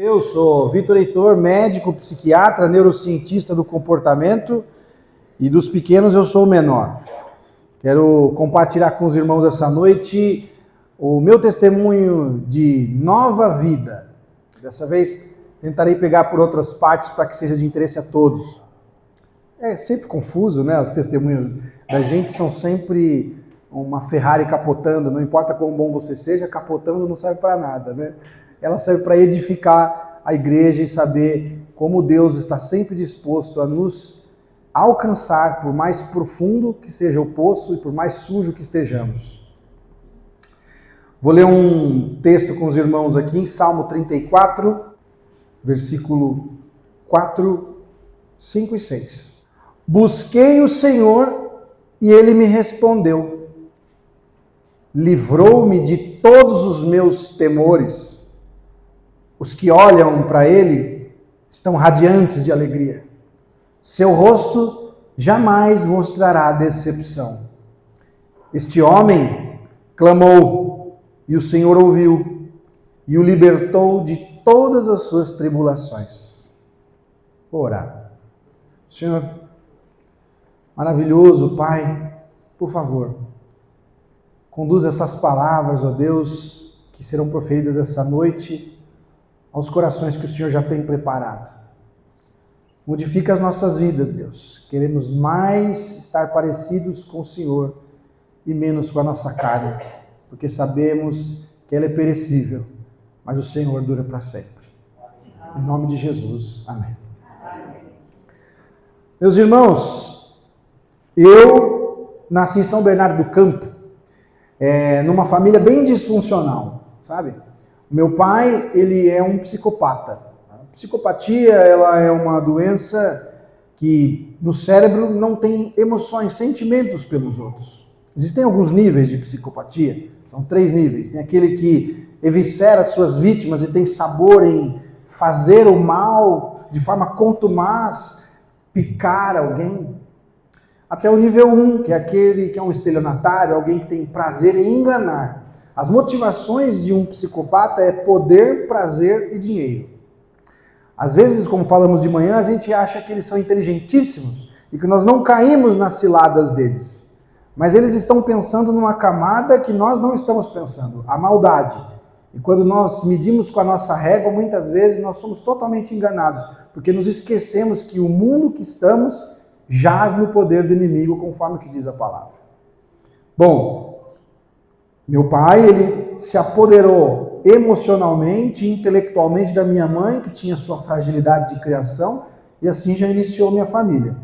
Eu sou Vitor Heitor, médico, psiquiatra, neurocientista do comportamento, e dos pequenos eu sou o menor. Quero compartilhar com os irmãos essa noite o meu testemunho de nova vida. Dessa vez tentarei pegar por outras partes para que seja de interesse a todos. É sempre confuso, né? Os testemunhos da gente são sempre uma Ferrari capotando, não importa quão bom você seja, capotando não serve para nada, né? Ela serve para edificar a igreja e saber como Deus está sempre disposto a nos alcançar, por mais profundo que seja o poço e por mais sujo que estejamos. Vou ler um texto com os irmãos aqui em Salmo 34, versículo 4, 5 e 6. Busquei o Senhor e Ele me respondeu. Livrou-me de todos os meus temores. Os que olham para Ele estão radiantes de alegria. Seu rosto jamais mostrará decepção. Este homem clamou e o Senhor ouviu e o libertou de todas as suas tribulações. Vou orar. Senhor, maravilhoso Pai, por favor, conduza essas palavras, ó Deus, que serão proferidas essa noite aos corações que o Senhor já tem preparado. Modifica as nossas vidas, Deus. Queremos mais estar parecidos com o Senhor e menos com a nossa carne, porque sabemos que ela é perecível, mas o Senhor dura para sempre. Em nome de Jesus, amém. Meus irmãos, eu nasci em São Bernardo do Campo, numa família bem disfuncional, sabe? Meu pai, ele é um psicopata. A psicopatia, ela é uma doença que no cérebro não tem emoções, sentimentos pelos outros. Existem alguns níveis de psicopatia, são 3 níveis. Tem aquele que eviscera suas vítimas e tem sabor em fazer o mal de forma contumaz, picar alguém. Até o nível 1, que é aquele que é um estelionatário, alguém que tem prazer em enganar. As motivações de um psicopata é poder, prazer e dinheiro. Às vezes, como falamos de manhã, a gente acha que eles são inteligentíssimos e que nós não caímos nas ciladas deles. Mas eles estão pensando numa camada que nós não estamos pensando, a maldade. E quando nós medimos com a nossa régua, muitas vezes nós somos totalmente enganados, porque nos esquecemos que o mundo que estamos jaz no poder do inimigo, conforme o que diz a palavra. Bom, meu pai, ele se apoderou emocionalmente e intelectualmente da minha mãe, que tinha sua fragilidade de criação, e assim já iniciou minha família.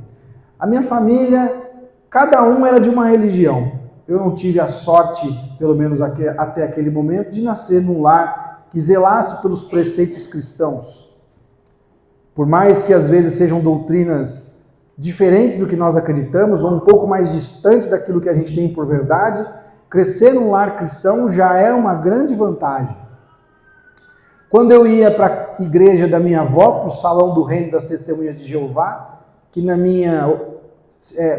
A minha família, cada um era de uma religião. Eu não tive a sorte, pelo menos até aquele momento, de nascer num lar que zelasse pelos preceitos cristãos. Por mais que às vezes sejam doutrinas diferentes do que nós acreditamos, ou um pouco mais distantes daquilo que a gente tem por verdade, crescer num lar cristão já é uma grande vantagem. Quando eu ia para a igreja da minha avó, para o Salão do Reino das Testemunhas de Jeová, que na minha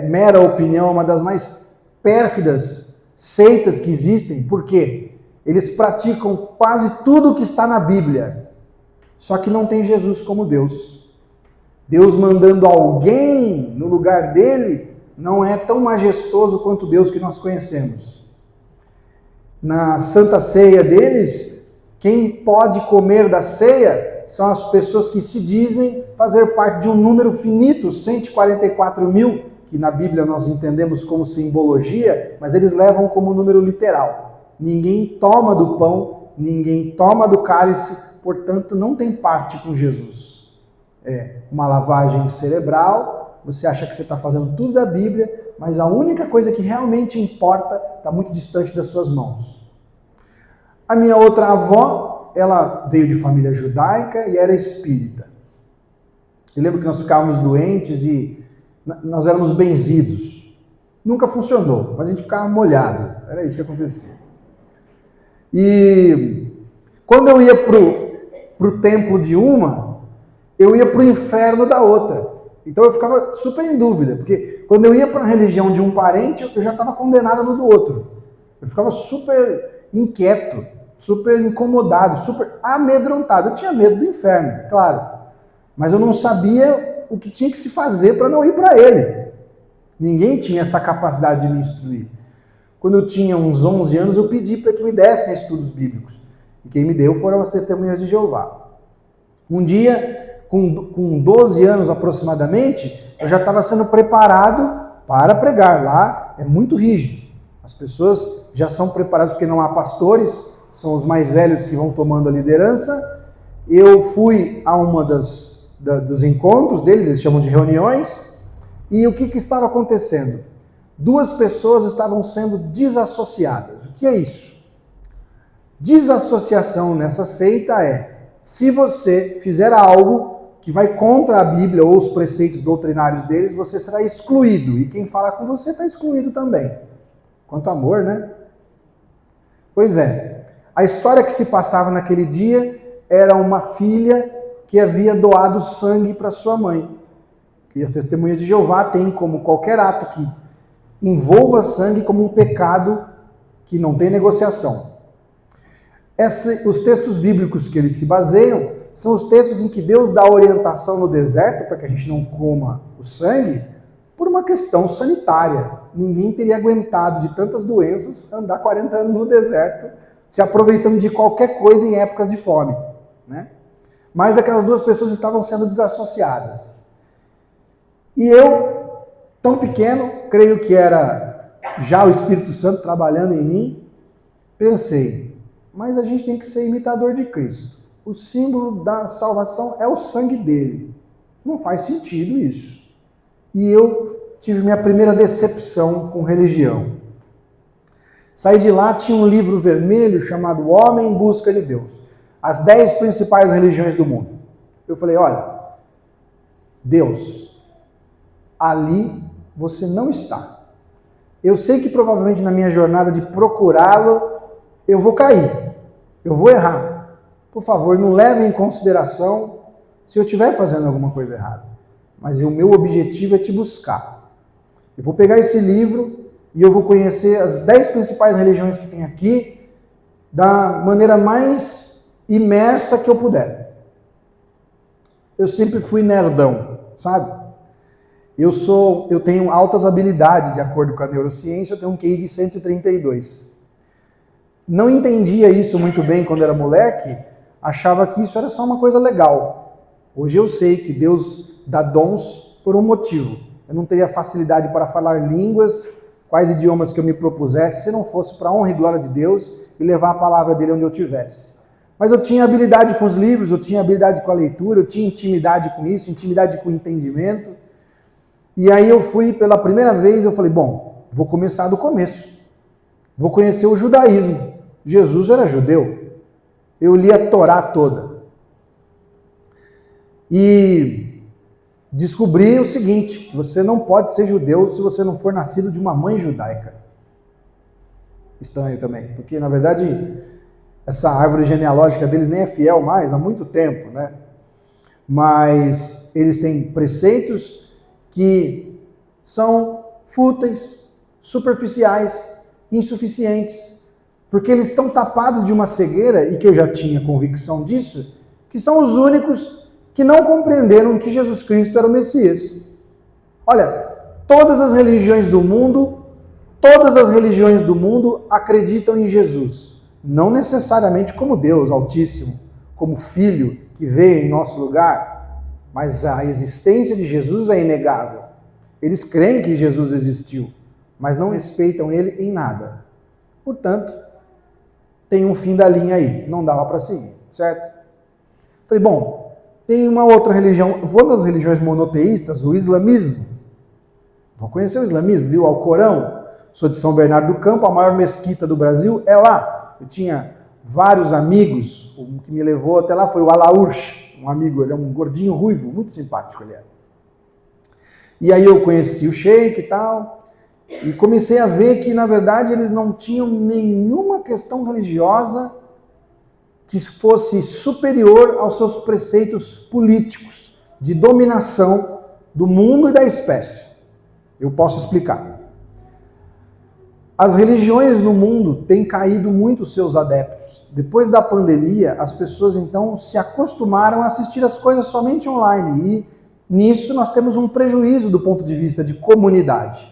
mera opinião é uma das mais pérfidas seitas que existem, por quê? Eles praticam quase tudo o que está na Bíblia, só que não tem Jesus como Deus. Deus mandando alguém no lugar dele não é tão majestoso quanto Deus que nós conhecemos. Na Santa Ceia deles, quem pode comer da ceia são as pessoas que se dizem fazer parte de um número finito, 144 mil, que na Bíblia nós entendemos como simbologia, mas eles levam como número literal. Ninguém toma do pão, ninguém toma do cálice, portanto não tem parte com Jesus. É uma lavagem cerebral, você acha que você está fazendo tudo da Bíblia, mas a única coisa que realmente importa está muito distante das suas mãos. A minha outra avó, ela veio de família judaica e era espírita. Eu lembro que nós ficávamos doentes e nós éramos benzidos. Nunca funcionou, mas a gente ficava molhado. Era isso que acontecia. E quando eu ia para o templo de uma, eu ia para o inferno da outra. Então eu ficava super em dúvida, porque quando eu ia para a religião de um parente, eu já estava condenado no do outro. Eu ficava super inquieto. super incomodado, super amedrontado. Eu tinha medo do inferno, claro, mas eu não sabia o que tinha que se fazer para não ir para ele. Ninguém tinha essa capacidade de me instruir. Quando eu tinha uns 11 anos, eu pedi para que me dessem estudos bíblicos. E quem me deu foram as Testemunhas de Jeová. Um dia, com 12 anos aproximadamente, eu já estava sendo preparado para pregar. Lá é muito rígido. As pessoas já são preparadas porque não há pastores, são os mais velhos que vão tomando a liderança. Eu fui a uma dos encontros deles, eles chamam de reuniões, e o que estava acontecendo? 2 pessoas estavam sendo desassociadas. O que é isso? Desassociação nessa seita é, se você fizer algo que vai contra a Bíblia ou os preceitos doutrinários deles, você será excluído. E quem fala com você está excluído também. Quanto amor, né? Pois é. A história que se passava naquele dia era uma filha que havia doado sangue para sua mãe. E as Testemunhas de Jeová têm como qualquer ato que envolva sangue como um pecado que não tem negociação. Os textos bíblicos que eles se baseiam são os textos em que Deus dá orientação no deserto para que a gente não coma o sangue por uma questão sanitária. Ninguém teria aguentado de tantas doenças andar 40 anos no deserto se aproveitando de qualquer coisa em épocas de fome, né? Mas aquelas 2 pessoas estavam sendo desassociadas. E eu, tão pequeno, creio que era já o Espírito Santo trabalhando em mim, pensei, mas a gente tem que ser imitador de Cristo. O símbolo da salvação é o sangue dele. Não faz sentido isso. E eu tive minha primeira decepção com religião. Saí de lá, tinha um livro vermelho chamado O Homem em Busca de Deus. As 10 principais religiões do mundo. Eu falei, olha, Deus, ali você não está. Eu sei que provavelmente na minha jornada de procurá-lo, eu vou cair, eu vou errar. Por favor, não leve em consideração se eu estiver fazendo alguma coisa errada. Mas o meu objetivo é te buscar. Eu vou pegar esse livro e eu vou conhecer as 10 principais religiões que tem aqui da maneira mais imersa que eu puder. Eu sempre fui nerdão, sabe? Eu tenho altas habilidades, de acordo com a neurociência, eu tenho um QI de 132. Não entendia isso muito bem quando era moleque, achava que isso era só uma coisa legal. Hoje eu sei que Deus dá dons por um motivo. Eu não teria facilidade para falar línguas, quais idiomas que eu me propusesse, se não fosse para a honra e glória de Deus e levar a palavra dele onde eu estivesse. Mas eu tinha habilidade com os livros, eu tinha habilidade com a leitura, eu tinha intimidade com isso, intimidade com o entendimento. E aí eu fui pela primeira vez, eu falei, bom, vou começar do começo. Vou conhecer o judaísmo. Jesus era judeu. Eu li a Torá toda. E descobri o seguinte, você não pode ser judeu se você não for nascido de uma mãe judaica. Estranho também, porque na verdade essa árvore genealógica deles nem é fiel mais, há muito tempo, né? Mas eles têm preceitos que são fúteis, superficiais, insuficientes, porque eles estão tapados de uma cegueira, e que eu já tinha convicção disso, que são os únicos que não compreenderam que Jesus Cristo era o Messias. Olha, todas as religiões do mundo acreditam em Jesus. Não necessariamente como Deus Altíssimo, como Filho que veio em nosso lugar, mas a existência de Jesus é inegável. Eles creem que Jesus existiu, mas não respeitam ele em nada. Portanto, tem um fim da linha aí, não dava para seguir, certo? Falei, bom, tem uma outra religião, vou nas religiões monoteístas, o islamismo. Vou conhecer o islamismo, li o Alcorão, sou de São Bernardo do Campo, a maior mesquita do Brasil é lá. Eu tinha vários amigos, o que me levou até lá foi o Alaurch, um amigo, ele é um gordinho ruivo, muito simpático ele é. E aí eu conheci o sheik e tal, e comecei a ver que, na verdade, eles não tinham nenhuma questão religiosa que fosse superior aos seus preceitos políticos de dominação do mundo e da espécie. Eu posso explicar. As religiões no mundo têm caído muito os seus adeptos. Depois da pandemia, as pessoas então se acostumaram a assistir as coisas somente online e nisso nós temos um prejuízo do ponto de vista de comunidade.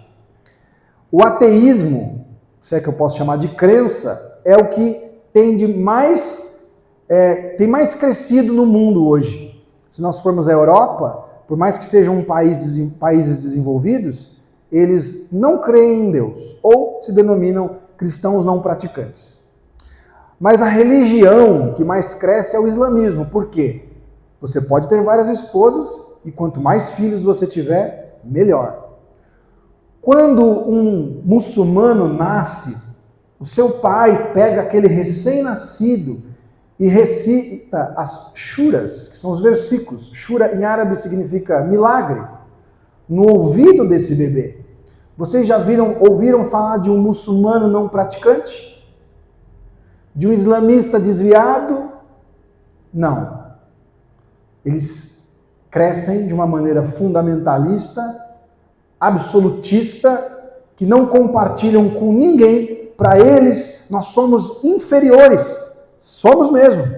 O ateísmo, se é que eu posso chamar de crença, é o que tem mais crescido no mundo hoje. Se nós formos à Europa, por mais que sejam países desenvolvidos, eles não creem em Deus, ou se denominam cristãos não praticantes. Mas a religião que mais cresce é o islamismo. Por quê? Você pode ter várias esposas e quanto mais filhos você tiver, melhor. Quando um muçulmano nasce, o seu pai pega aquele recém-nascido e recita as shuras, que são os versículos. Shura em árabe significa milagre, no ouvido desse bebê. Vocês já ouviram falar de um muçulmano não praticante? De um islamista desviado? Não. Eles crescem de uma maneira fundamentalista, absolutista, que não compartilham com ninguém. Para eles, nós somos inferiores. Somos mesmo.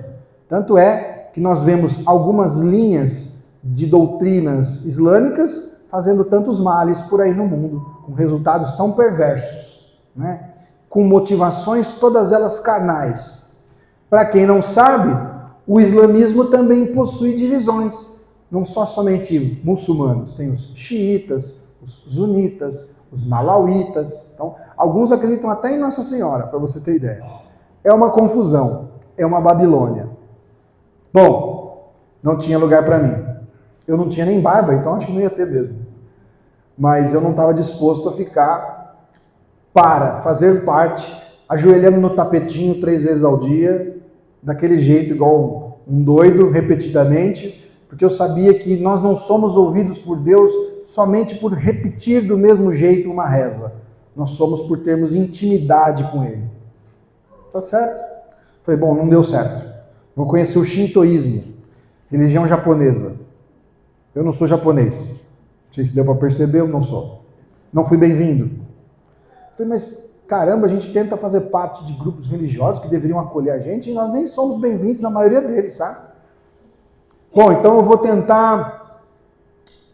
Tanto é que nós vemos algumas linhas de doutrinas islâmicas fazendo tantos males por aí no mundo, com resultados tão perversos, né? Com motivações todas elas carnais. Para quem não sabe, o islamismo também possui divisões, não só somente muçulmanos, tem os xiitas, os sunitas, os malauítas. Então, alguns acreditam até em Nossa Senhora, para você ter ideia. É uma confusão, é uma Babilônia. Bom, não tinha lugar para mim. Eu não tinha nem barba, então acho que não ia ter mesmo. Mas eu não estava disposto a ficar para fazer parte, ajoelhando no tapetinho 3 vezes ao dia, daquele jeito, igual um doido, repetidamente, porque eu sabia que nós não somos ouvidos por Deus somente por repetir do mesmo jeito uma reza. Nós somos por termos intimidade com Ele. Tá certo? Falei, bom, não deu certo. Vou conhecer o shintoísmo, religião japonesa. Eu não sou japonês. Não sei se deu para perceber, eu não sou. Não fui bem-vindo. Falei, mas caramba, a gente tenta fazer parte de grupos religiosos que deveriam acolher a gente e nós nem somos bem-vindos na maioria deles, sabe? Bom, então eu vou tentar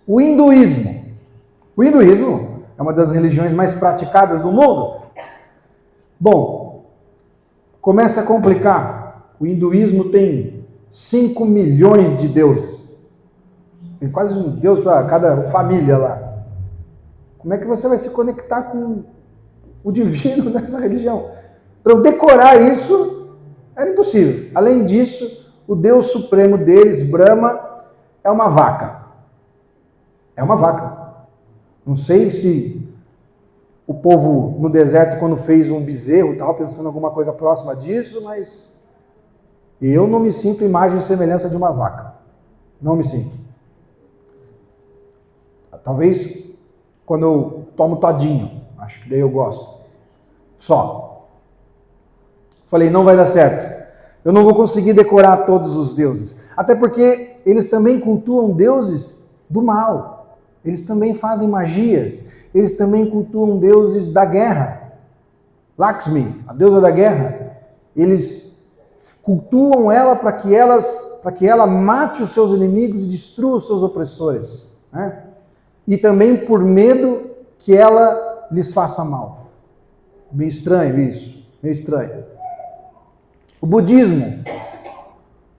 o hinduísmo. O hinduísmo é uma das religiões mais praticadas do mundo. Bom, começa a complicar. O hinduísmo tem 5 milhões de deuses. Tem quase um deus para cada família lá. Como é que você vai se conectar com o divino nessa religião? Para eu decorar isso, era impossível. Além disso, o deus supremo deles, Brahma, é uma vaca. É uma vaca. Não sei se o povo no deserto, quando fez um bezerro, estava pensando em alguma coisa próxima disso, mas eu não me sinto imagem e semelhança de uma vaca. Não me sinto. Talvez quando eu tomo todinho, acho que daí eu gosto. Só. Falei, não vai dar certo. Eu não vou conseguir decorar todos os deuses. Até porque eles também cultuam deuses do mal. Eles também fazem magias. Eles também cultuam deuses da guerra. Lakshmi, a deusa da guerra. Eles cultuam ela para que ela mate os seus inimigos e destrua os seus opressores, né? E também por medo que ela lhes faça mal. Meio estranho isso, meio estranho. O budismo.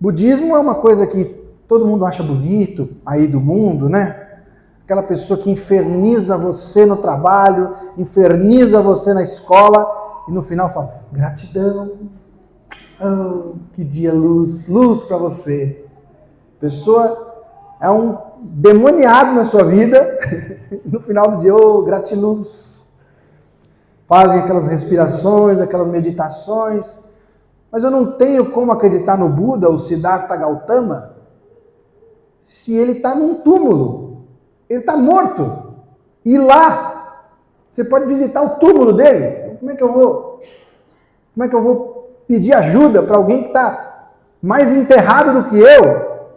Budismo é uma coisa que todo mundo acha bonito aí do mundo, né? Aquela pessoa que inferniza você no trabalho, inferniza você na escola e no final fala, gratidão, oh, que dia luz para você. A pessoa é um demoniado na sua vida, no final do dia, oh, gratiluz. Fazem aquelas respirações, aquelas meditações, mas eu não tenho como acreditar no Buda, o Siddhartha Gautama, se ele está num túmulo, ele está morto, e lá, você pode visitar o túmulo dele, como é que eu vou pedir ajuda para alguém que está mais enterrado do que eu,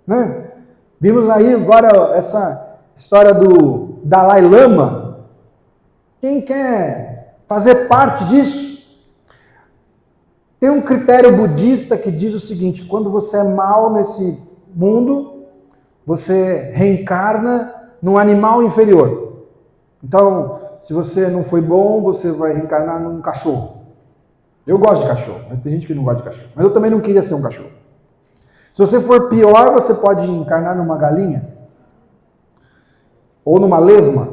né? Vimos aí agora essa história do Dalai Lama. Quem quer fazer parte disso. Tem um critério budista que diz o seguinte: quando você é mal nesse mundo, você reencarna num animal inferior. Então, se você não foi bom, você vai reencarnar num cachorro. Eu gosto de cachorro, mas tem gente que não gosta de cachorro. Mas eu também não queria ser um cachorro. Se você for pior, você pode encarnar numa galinha. Ou numa lesma.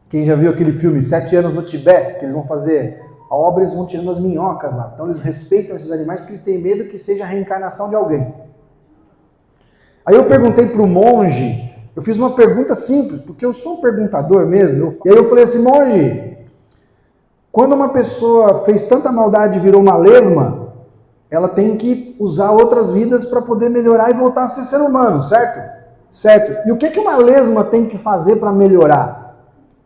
Quem já viu aquele filme 7 anos no Tibete, que eles vão fazer a obra, eles vão tirando as minhocas lá. Então eles respeitam esses animais porque eles têm medo que seja a reencarnação de alguém. Aí eu perguntei para o monge, eu fiz uma pergunta simples, porque eu sou um perguntador mesmo. E aí eu falei assim: monge, quando uma pessoa fez tanta maldade e virou uma lesma, ela tem que usar outras vidas para poder melhorar e voltar a ser ser humano, certo? Certo. E o que uma lesma tem que fazer para melhorar?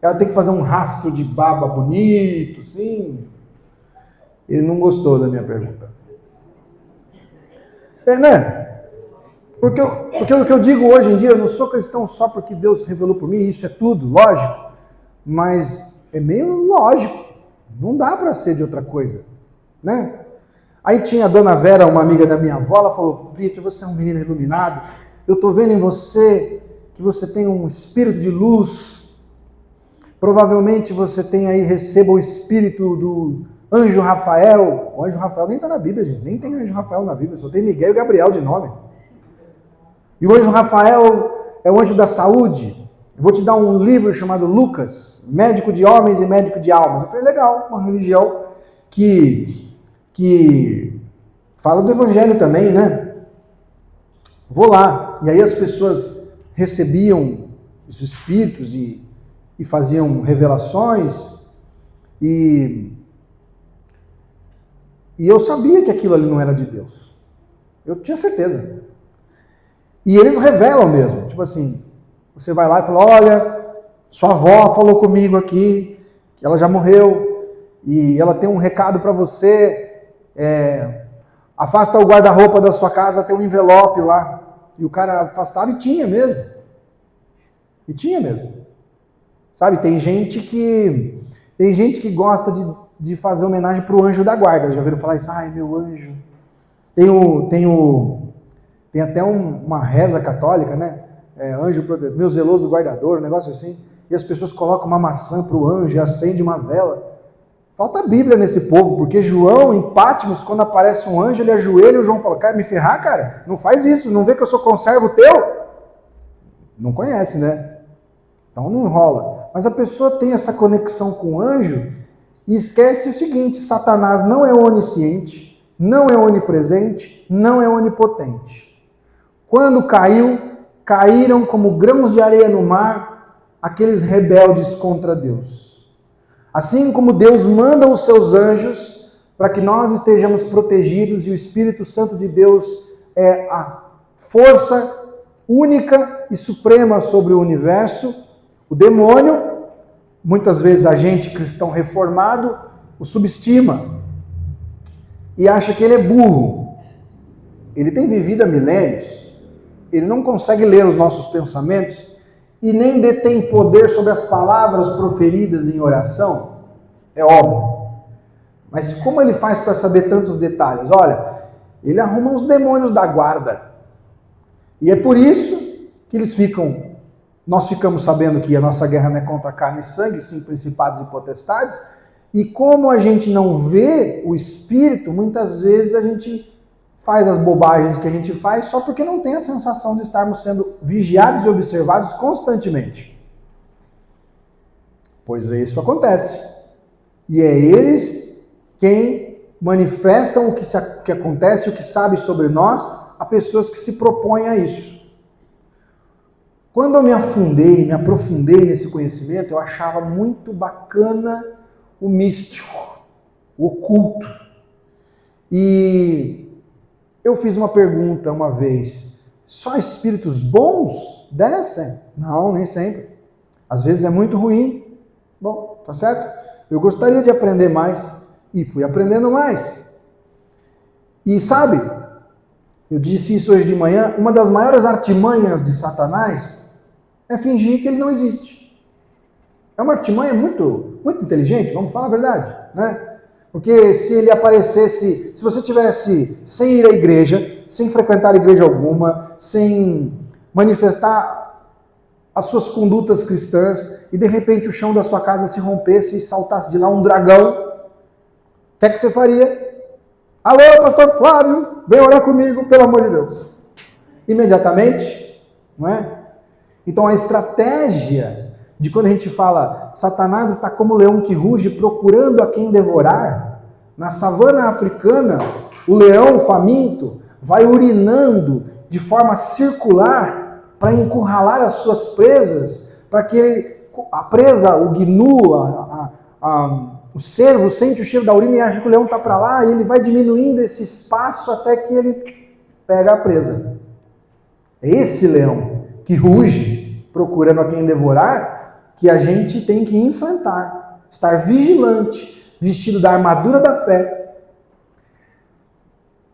Ela tem que fazer um rastro de baba bonito, sim? Ele não gostou da minha pergunta. Né? Porque o que eu digo hoje em dia, eu não sou cristão só porque Deus revelou por mim, isso é tudo, lógico. Mas é meio lógico. Não dá para ser de outra coisa, né? Aí tinha a dona Vera, uma amiga da minha avó, ela falou: Vitor, você é um menino iluminado, eu estou vendo em você que você tem um espírito de luz, provavelmente você tem aí, receba o espírito do anjo Rafael. O anjo Rafael nem está na Bíblia, gente, nem tem anjo Rafael na Bíblia, só tem Miguel e Gabriel de nome. E o anjo Rafael é o anjo da saúde. Eu vou te dar um livro chamado Lucas, Médico de Homens e Médico de Almas. Eu falei: legal, uma religião que fala do evangelho também, né? Vou lá. E aí as pessoas recebiam os espíritos e faziam revelações. E eu sabia que aquilo ali não era de Deus. Eu tinha certeza. E eles revelam mesmo. Tipo assim, você vai lá e fala: olha, sua avó falou comigo aqui, que ela já morreu, e ela tem um recado para você. Afasta o guarda-roupa da sua casa, tem um envelope lá. E o cara afastava e tinha mesmo. E tinha mesmo. Sabe, tem gente que gosta de fazer homenagem para o anjo da guarda. Já ouviram falar isso? Ai, meu anjo. Tem até uma reza católica, né? Anjo protetor, meu zeloso guardador, um negócio assim. E as pessoas colocam uma maçã para o anjo e acende uma vela. Falta a Bíblia nesse povo, porque João, em Patmos, quando aparece um anjo, ele ajoelha e o João fala: cara, me ferrar, cara? Não faz isso, não vê que eu sou conservo teu? Não conhece, né? Então não rola. Mas a pessoa tem essa conexão com o anjo e esquece o seguinte: Satanás não é onisciente, não é onipresente, não é onipotente. Quando caíram como grãos de areia no mar aqueles rebeldes contra Deus. Assim como Deus manda os seus anjos para que nós estejamos protegidos, e o Espírito Santo de Deus é a força única e suprema sobre o universo, o demônio, muitas vezes a gente cristão reformado, o subestima e acha que ele é burro. Ele tem vivido há milênios, ele não consegue ler os nossos pensamentos e nem detém poder sobre as palavras proferidas em oração, é óbvio. Mas como ele faz para saber tantos detalhes? Olha, ele arruma os demônios da guarda. E é por isso que nós ficamos sabendo que a nossa guerra não é contra carne e sangue, sim principados e potestades. E como a gente não vê o Espírito, muitas vezes a gente faz as bobagens que a gente faz só porque não tem a sensação de estarmos sendo vigiados e observados constantemente. Pois isso acontece. E é eles quem manifestam o que acontece, o que sabe sobre nós, a pessoas que se propõem a isso. Quando eu me aprofundei nesse conhecimento, eu achava muito bacana o místico, o oculto. E eu fiz uma pergunta uma vez: só espíritos bons descem? Não, nem sempre. Às vezes é muito ruim. Bom, tá certo? Eu gostaria de aprender mais e fui aprendendo mais. E sabe, eu disse isso hoje de manhã, uma das maiores artimanhas de Satanás é fingir que ele não existe. É uma artimanha muito muito inteligente, vamos falar a verdade, né? Porque se ele aparecesse, se você tivesse sem ir à igreja, sem frequentar igreja alguma, sem manifestar as suas condutas cristãs, e de repente o chão da sua casa se rompesse e saltasse de lá um dragão, o que é que você faria? Alô, pastor Flávio, vem orar comigo, pelo amor de Deus. Imediatamente, não é? Então a estratégia de quando a gente fala Satanás está como leão que ruge procurando a quem devorar, na savana africana, o leão faminto vai urinando de forma circular para encurralar as suas presas, para que a presa, o gnu, o cervo sente o cheiro da urina e acha que o leão está para lá, e ele vai diminuindo esse espaço até que ele pega a presa. É esse leão que ruge procurando a quem devorar que a gente tem que enfrentar, estar vigilante, vestido da armadura da fé.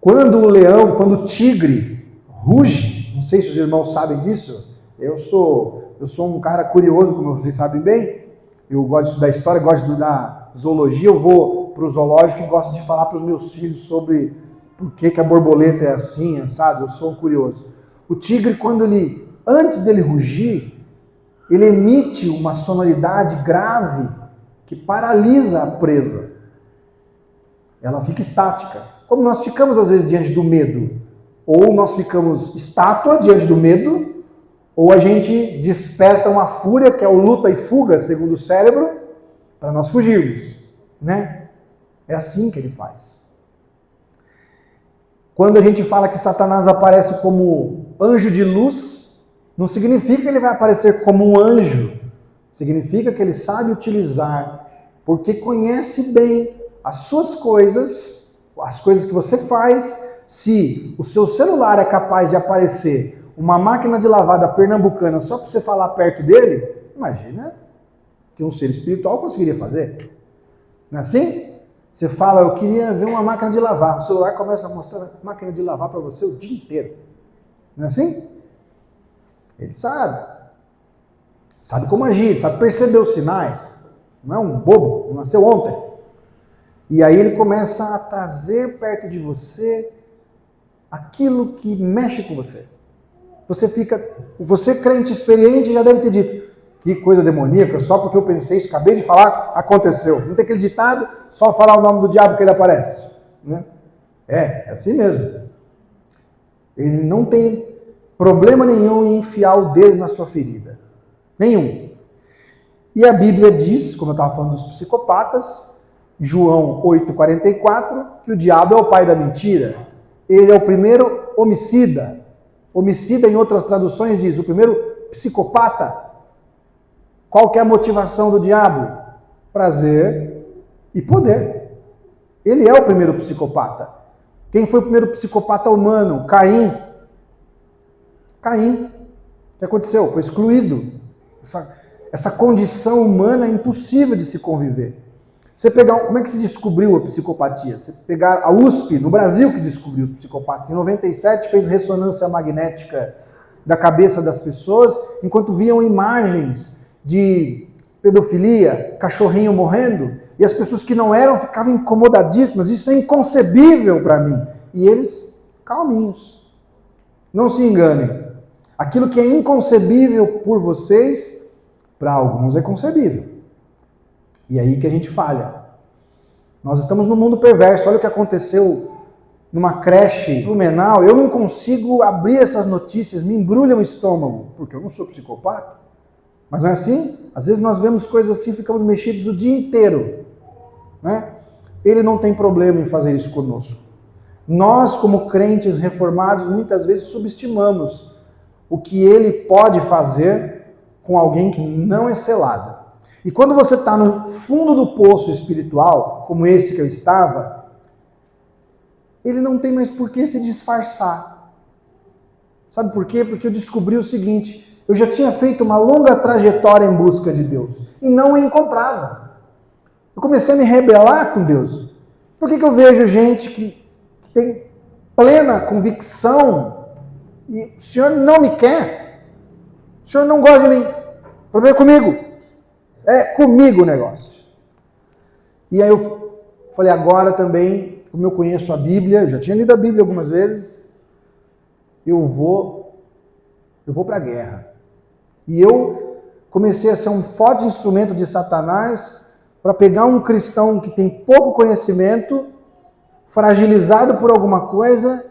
Quando o leão, quando o tigre ruge, não sei se os irmãos sabem disso, eu sou um cara curioso, como vocês sabem bem, eu gosto de estudar história, gosto de estudar zoologia, eu vou para o zoológico e gosto de falar para os meus filhos sobre por que a borboleta é assim, sabe? Eu sou um curioso. O tigre, antes dele rugir, ele emite uma sonoridade grave que paralisa a presa. Ela fica estática. Como nós ficamos às vezes diante do medo. Ou nós ficamos estátua diante do medo, ou a gente desperta uma fúria, que é o luta e fuga, segundo o cérebro, para nós fugirmos. Né? É assim que ele faz. Quando a gente fala que Satanás aparece como anjo de luz, não significa que ele vai aparecer como um anjo. Significa que ele sabe utilizar, porque conhece bem as suas coisas, as coisas que você faz. Se o seu celular é capaz de aparecer uma máquina de lavada pernambucana só para você falar perto dele, imagina que um ser espiritual conseguiria fazer. Não é assim? Você fala, eu queria ver uma máquina de lavar. O celular começa a mostrar a máquina de lavar para você o dia inteiro. Não é assim? Ele sabe. Sabe como agir, sabe perceber os sinais. Não é um bobo, não nasceu ontem. E aí ele começa a trazer perto de você aquilo que mexe com você. Você crente experiente já deve ter dito, que coisa demoníaca, só porque eu pensei isso, acabei de falar, aconteceu. Não tem aquele ditado, só falar o nome do diabo que ele aparece. Né? É assim mesmo. Ele não tem problema nenhum em enfiar o dedo na sua ferida. Nenhum. E a Bíblia diz, como eu estava falando dos psicopatas, João 8,44, que o diabo é o pai da mentira. Ele é o primeiro homicida. Homicida, em outras traduções, diz o primeiro psicopata. Qual que é a motivação do diabo? Prazer e poder. Ele é o primeiro psicopata. Quem foi o primeiro psicopata humano? Caim. Caim. O que aconteceu? Foi excluído. Essa condição humana é impossível de se conviver. Você pegar, como é que se descobriu a psicopatia? Você pegar a USP, no Brasil, que descobriu os psicopatas. Em 97 fez ressonância magnética da cabeça das pessoas, enquanto viam imagens de pedofilia, cachorrinho morrendo, e as pessoas que não eram ficavam incomodadíssimas. Isso é inconcebível para mim. E eles, calminhos. Não se enganem. Aquilo que é inconcebível por vocês, para alguns é concebível. E aí que a gente falha. Nós estamos num mundo perverso. Olha o que aconteceu numa creche Blumenau. Eu não consigo abrir essas notícias, me embrulha o estômago, porque eu não sou psicopata. Mas não é assim? Às vezes nós vemos coisas assim e ficamos mexidos o dia inteiro. Né? Ele não tem problema em fazer isso conosco. Nós, como crentes reformados, muitas vezes subestimamos o que ele pode fazer com alguém que não é selado. E quando você está no fundo do poço espiritual, como esse que eu estava, ele não tem mais por que se disfarçar. Sabe por quê? Porque eu descobri o seguinte, eu já tinha feito uma longa trajetória em busca de Deus e não o encontrava. Eu comecei a me rebelar com Deus. Por que eu vejo gente que tem plena convicção e o Senhor não me quer? O Senhor não gosta de mim. O problema é comigo. É comigo o negócio. E aí eu falei, agora também, como eu conheço a Bíblia, já tinha lido a Bíblia algumas vezes, eu vou para a guerra. E eu comecei a ser um forte instrumento de Satanás para pegar um cristão que tem pouco conhecimento, fragilizado por alguma coisa,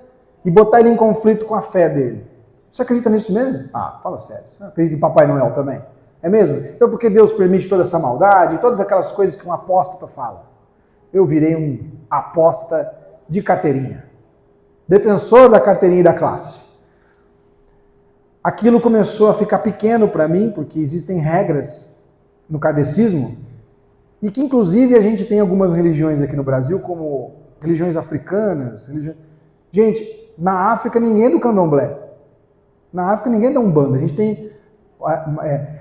e botar ele em conflito com a fé dele. Você acredita nisso mesmo? Ah, fala sério. Você acredita em Papai Noel também? É mesmo? Então por que Deus permite toda essa maldade, todas aquelas coisas que um apóstata fala? Eu virei um apóstata de carteirinha. Defensor da carteirinha e da classe. Aquilo começou a ficar pequeno para mim, porque existem regras no kardecismo, e que inclusive a gente tem algumas religiões aqui no Brasil, como religiões africanas. Gente, na África ninguém é do candomblé. Na África ninguém é da Umbanda. A gente tem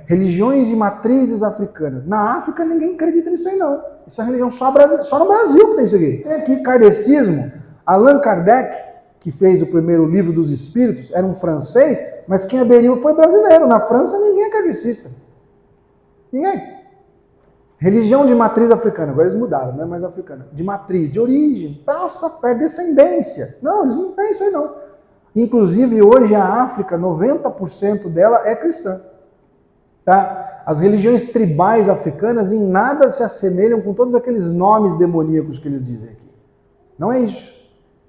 religiões de matrizes africanas. Na África ninguém acredita nisso aí não. Isso é religião só no Brasil que tem isso aqui. Tem aqui kardecismo. Allan Kardec, que fez o primeiro livro dos Espíritos, era um francês, mas quem aderiu foi brasileiro. Na França ninguém é kardecista. Ninguém. Religião de matriz africana, agora eles mudaram, não é mais africana. De matriz, de origem, passa perto descendência. Não, eles não têm isso aí não. Inclusive hoje a África, 90% dela é cristã. Tá? As religiões tribais africanas em nada se assemelham com todos aqueles nomes demoníacos que eles dizem aqui. Não é isso.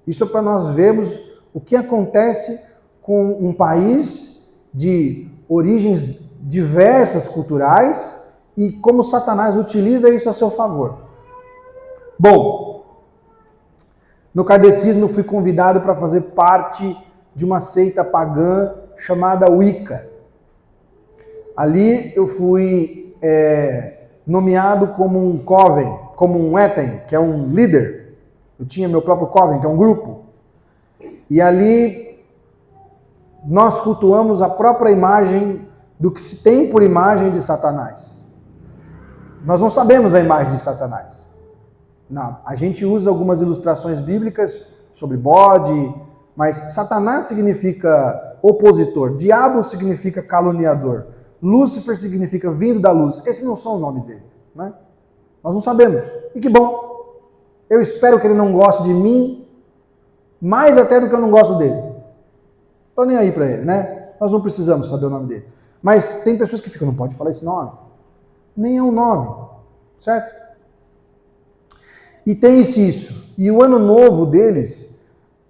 Isso é para nós vermos o que acontece com um país de origens diversas culturais e como Satanás utiliza isso a seu favor. Bom, no kardecismo eu fui convidado para fazer parte de uma seita pagã chamada Wicca. Ali eu fui nomeado como um coven, como um eten, que é um líder. Eu tinha meu próprio coven, que é um grupo. E ali nós cultuamos a própria imagem do que se tem por imagem de Satanás. Nós não sabemos a imagem de Satanás. Não, a gente usa algumas ilustrações bíblicas sobre bode, mas Satanás significa opositor, diabo significa caluniador, Lúcifer significa vindo da luz. Esses não são os nomes dele, né? Nós não sabemos. E que bom. Eu espero que ele não goste de mim, mais até do que eu não gosto dele. Estou nem aí para ele, né? Nós não precisamos saber o nome dele. Mas tem pessoas que ficam, não pode falar esse nome. Nem é um nome, certo? E tem-se isso. E o ano novo deles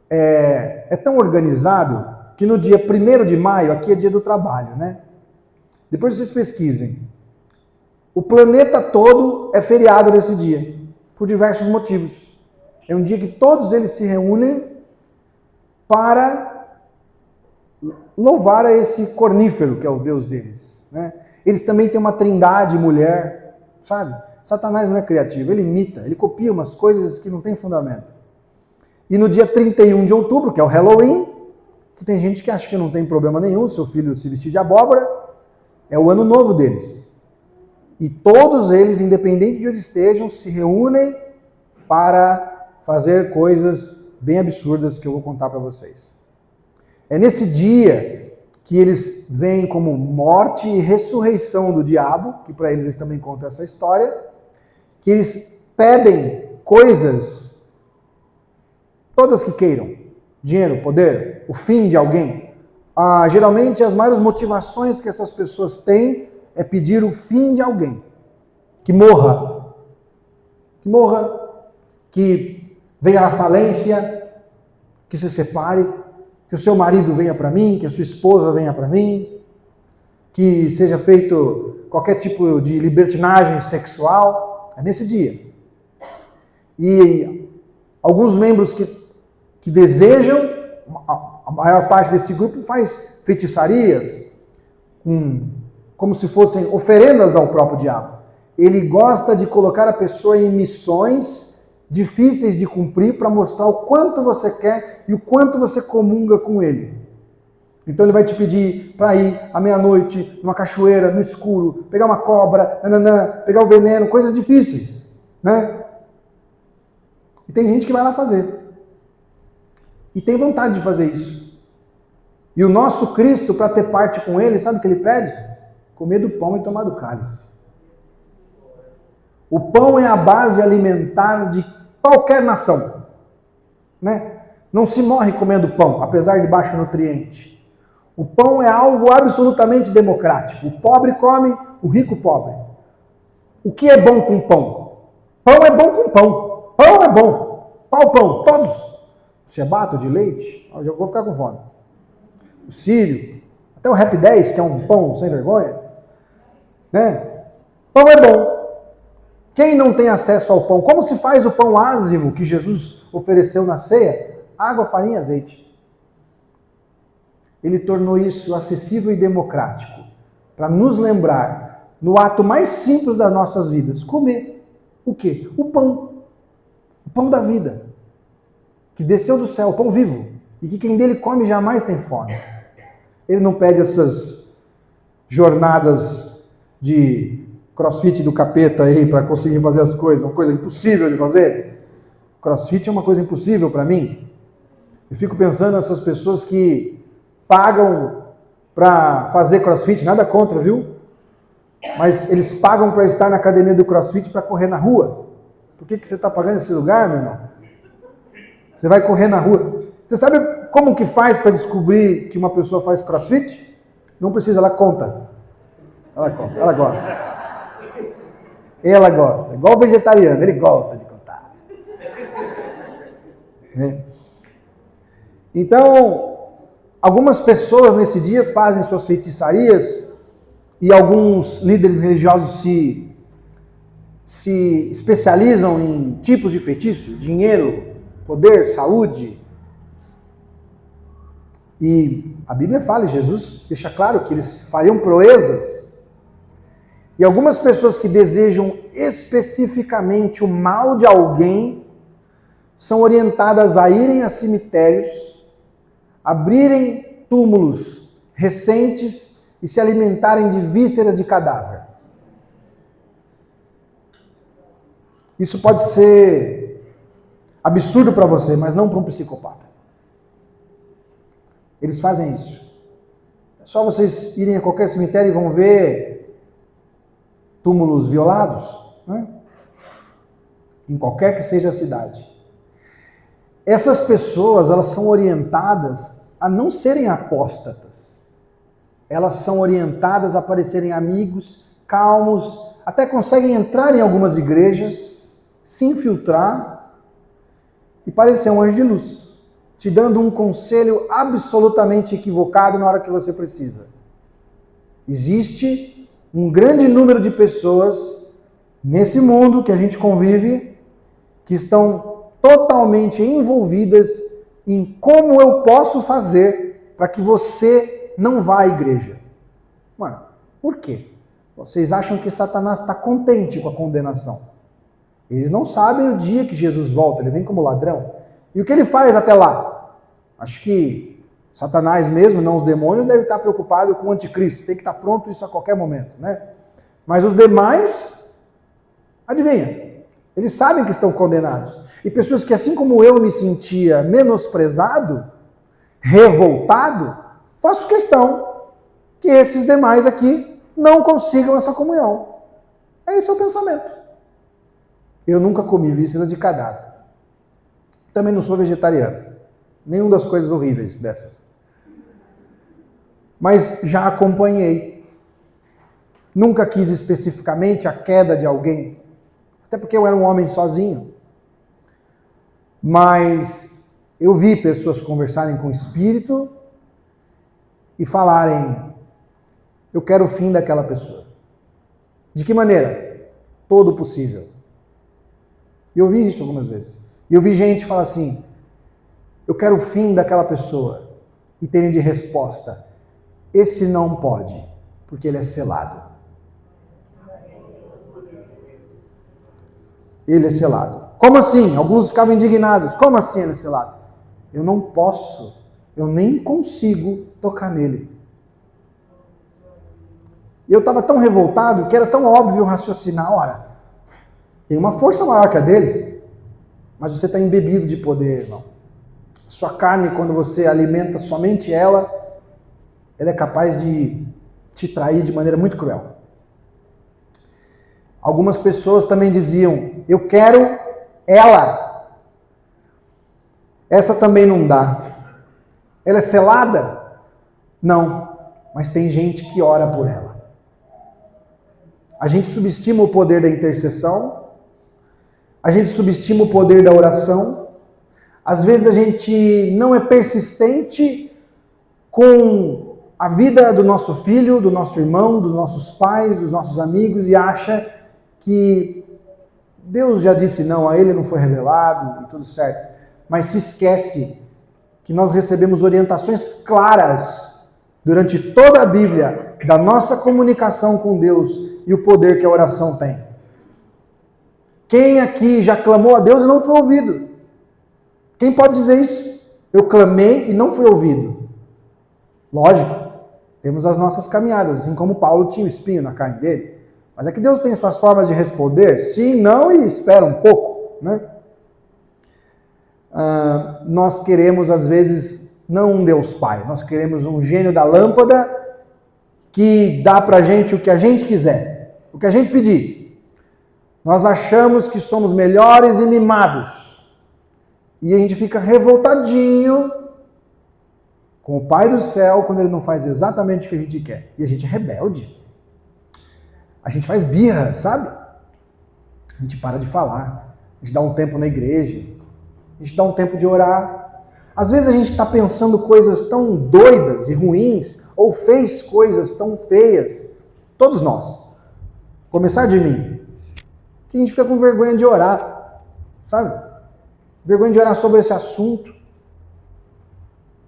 é tão organizado que no dia 1º de maio, aqui é dia do trabalho, né? Depois vocês pesquisem. O planeta todo é feriado nesse dia, por diversos motivos. É um dia que todos eles se reúnem para louvar a esse cornífero, que é o Deus deles, né? Eles também têm uma trindade mulher, sabe? Satanás não é criativo, ele imita, ele copia umas coisas que não tem fundamento. E no dia 31 de outubro, que é o Halloween, que tem gente que acha que não tem problema nenhum, seu filho se vestir de abóbora, é o ano novo deles. E todos eles, independente de onde estejam, se reúnem para fazer coisas bem absurdas que eu vou contar para vocês. É nesse dia que eles veem como morte e ressurreição do diabo, que para eles também contam essa história, que eles pedem coisas, todas que queiram, dinheiro, poder, o fim de alguém. Geralmente as maiores motivações que essas pessoas têm é pedir o fim de alguém, que morra, que venha à falência, que se separe, que o seu marido venha para mim, que a sua esposa venha para mim, que seja feito qualquer tipo de libertinagem sexual. É nesse dia. E alguns membros que desejam, a maior parte desse grupo faz feitiçarias, como se fossem oferendas ao próprio diabo. Ele gosta de colocar a pessoa em missões difíceis de cumprir para mostrar o quanto você quer e o quanto você comunga com ele. Então ele vai te pedir para ir à meia-noite, numa cachoeira, no escuro, pegar uma cobra, pegar o veneno, coisas difíceis, né? E tem gente que vai lá fazer. E tem vontade de fazer isso. E o nosso Cristo, para ter parte com ele, sabe o que ele pede? Comer do pão e tomar do cálice. O pão é a base alimentar de qualquer nação, né? Não se morre comendo pão, apesar de baixo nutriente. O pão é algo absolutamente democrático. O pobre come, o rico pobre. O que é bom com pão? Pão é bom com pão. Pão é bom. Qual pão? Todos. Ciabatta de leite? Eu já vou ficar com fome. O sírio, até o Rap 10, que é um pão sem vergonha, né? Pão é bom. Quem não tem acesso ao pão? Como se faz o pão ázimo que Jesus ofereceu na ceia? Água, farinha e azeite. Ele tornou isso acessível e democrático, para nos lembrar, no ato mais simples das nossas vidas, comer o quê? O pão da vida, que desceu do céu, o pão vivo, e que quem dele come jamais tem fome. Ele não pede essas jornadas de crossfit do capeta aí para conseguir fazer as coisas, uma coisa impossível de fazer. Crossfit é uma coisa impossível para mim. Eu fico pensando nessas pessoas que pagam para fazer crossfit, nada contra, viu? Mas eles pagam para estar na academia do crossfit para correr na rua. Por que você está pagando esse lugar, meu irmão? Você vai correr na rua. Você sabe como que faz para descobrir que uma pessoa faz crossfit? Não precisa, ela conta. Ela conta, ela gosta. Ela gosta. Igual o vegetariano, ele gosta de contar. Então, algumas pessoas nesse dia fazem suas feitiçarias e alguns líderes religiosos se especializam em tipos de feitiço, dinheiro, poder, saúde. E a Bíblia fala, Jesus deixa claro que eles fariam proezas. E algumas pessoas que desejam especificamente o mal de alguém são orientadas a irem a cemitérios, abrirem túmulos recentes e se alimentarem de vísceras de cadáver. Isso pode ser absurdo para você, mas não para um psicopata. Eles fazem isso. É só vocês irem a qualquer cemitério e vão ver túmulos violados, né? Em qualquer que seja a cidade. Essas pessoas, elas são orientadas a não serem apóstatas. Elas são orientadas a parecerem amigos, calmos, até conseguem entrar em algumas igrejas, se infiltrar e parecer um anjo de luz, te dando um conselho absolutamente equivocado na hora que você precisa. Existe um grande número de pessoas nesse mundo que a gente convive que estão totalmente envolvidas em como eu posso fazer para que você não vá à igreja. Mano, por quê? Vocês acham que Satanás está contente com a condenação. Eles não sabem o dia que Jesus volta, ele vem como ladrão. E o que ele faz até lá? Acho que Satanás mesmo, não os demônios, deve estar preocupado com o anticristo. Tem que estar pronto isso a qualquer momento, né? Mas os demais, adivinha, eles sabem que estão condenados. E pessoas que, assim como eu me sentia menosprezado, revoltado, faço questão que esses demais aqui não consigam essa comunhão. Esse é o pensamento. Eu nunca comi vísceras de cadáver. Também não sou vegetariano. Nenhuma das coisas horríveis dessas. Mas já acompanhei. Nunca quis especificamente a queda de alguém. Até porque eu era um homem sozinho. Mas eu vi pessoas conversarem com o Espírito e falarem: eu quero o fim daquela pessoa. De que maneira? Todo possível. E eu vi isso algumas vezes. E eu vi gente falar assim: eu quero o fim daquela pessoa. E terem de resposta: esse não pode, porque ele é selado. Ele é selado. Como assim? Alguns ficavam indignados. Como assim ele é selado? Eu não posso, eu nem consigo tocar nele. E eu estava tão revoltado que era tão óbvio raciocinar. Ora, tem uma força maior que a deles, mas você está embebido de poder, irmão. Sua carne, quando você alimenta somente ela é capaz de te trair de maneira muito cruel. Algumas pessoas também diziam, eu quero ela. Essa também não dá. Ela é selada? Não, mas tem gente que ora por ela. A gente subestima o poder da intercessão, a gente subestima o poder da oração, às vezes a gente não é persistente com a vida do nosso filho, do nosso irmão, dos nossos pais, dos nossos amigos e acha que Deus já disse não a ele, não foi revelado e tudo certo. Mas se esquece que nós recebemos orientações claras durante toda a Bíblia da nossa comunicação com Deus e o poder que a oração tem. Quem aqui já clamou a Deus e não foi ouvido? Quem pode dizer isso? Eu clamei e não fui ouvido. Lógico, temos as nossas caminhadas, assim como Paulo tinha o espinho na carne dele. Mas é que Deus tem suas formas de responder, sim, não e espera um pouco, né? Nós queremos, às vezes, não um Deus Pai, nós queremos um gênio da lâmpada que dá pra gente o que a gente quiser, o que a gente pedir. Nós achamos que somos melhores e mimados. E a gente fica revoltadinho com o Pai do céu quando ele não faz exatamente o que a gente quer. E a gente é rebelde. A gente faz birra, sabe? A gente para de falar. A gente dá um tempo na igreja. A gente dá um tempo de orar. Às vezes a gente está pensando coisas tão doidas e ruins, ou fez coisas tão feias. Todos nós. Começar de mim. Que a gente fica com vergonha de orar. Sabe? Vergonha de orar sobre esse assunto.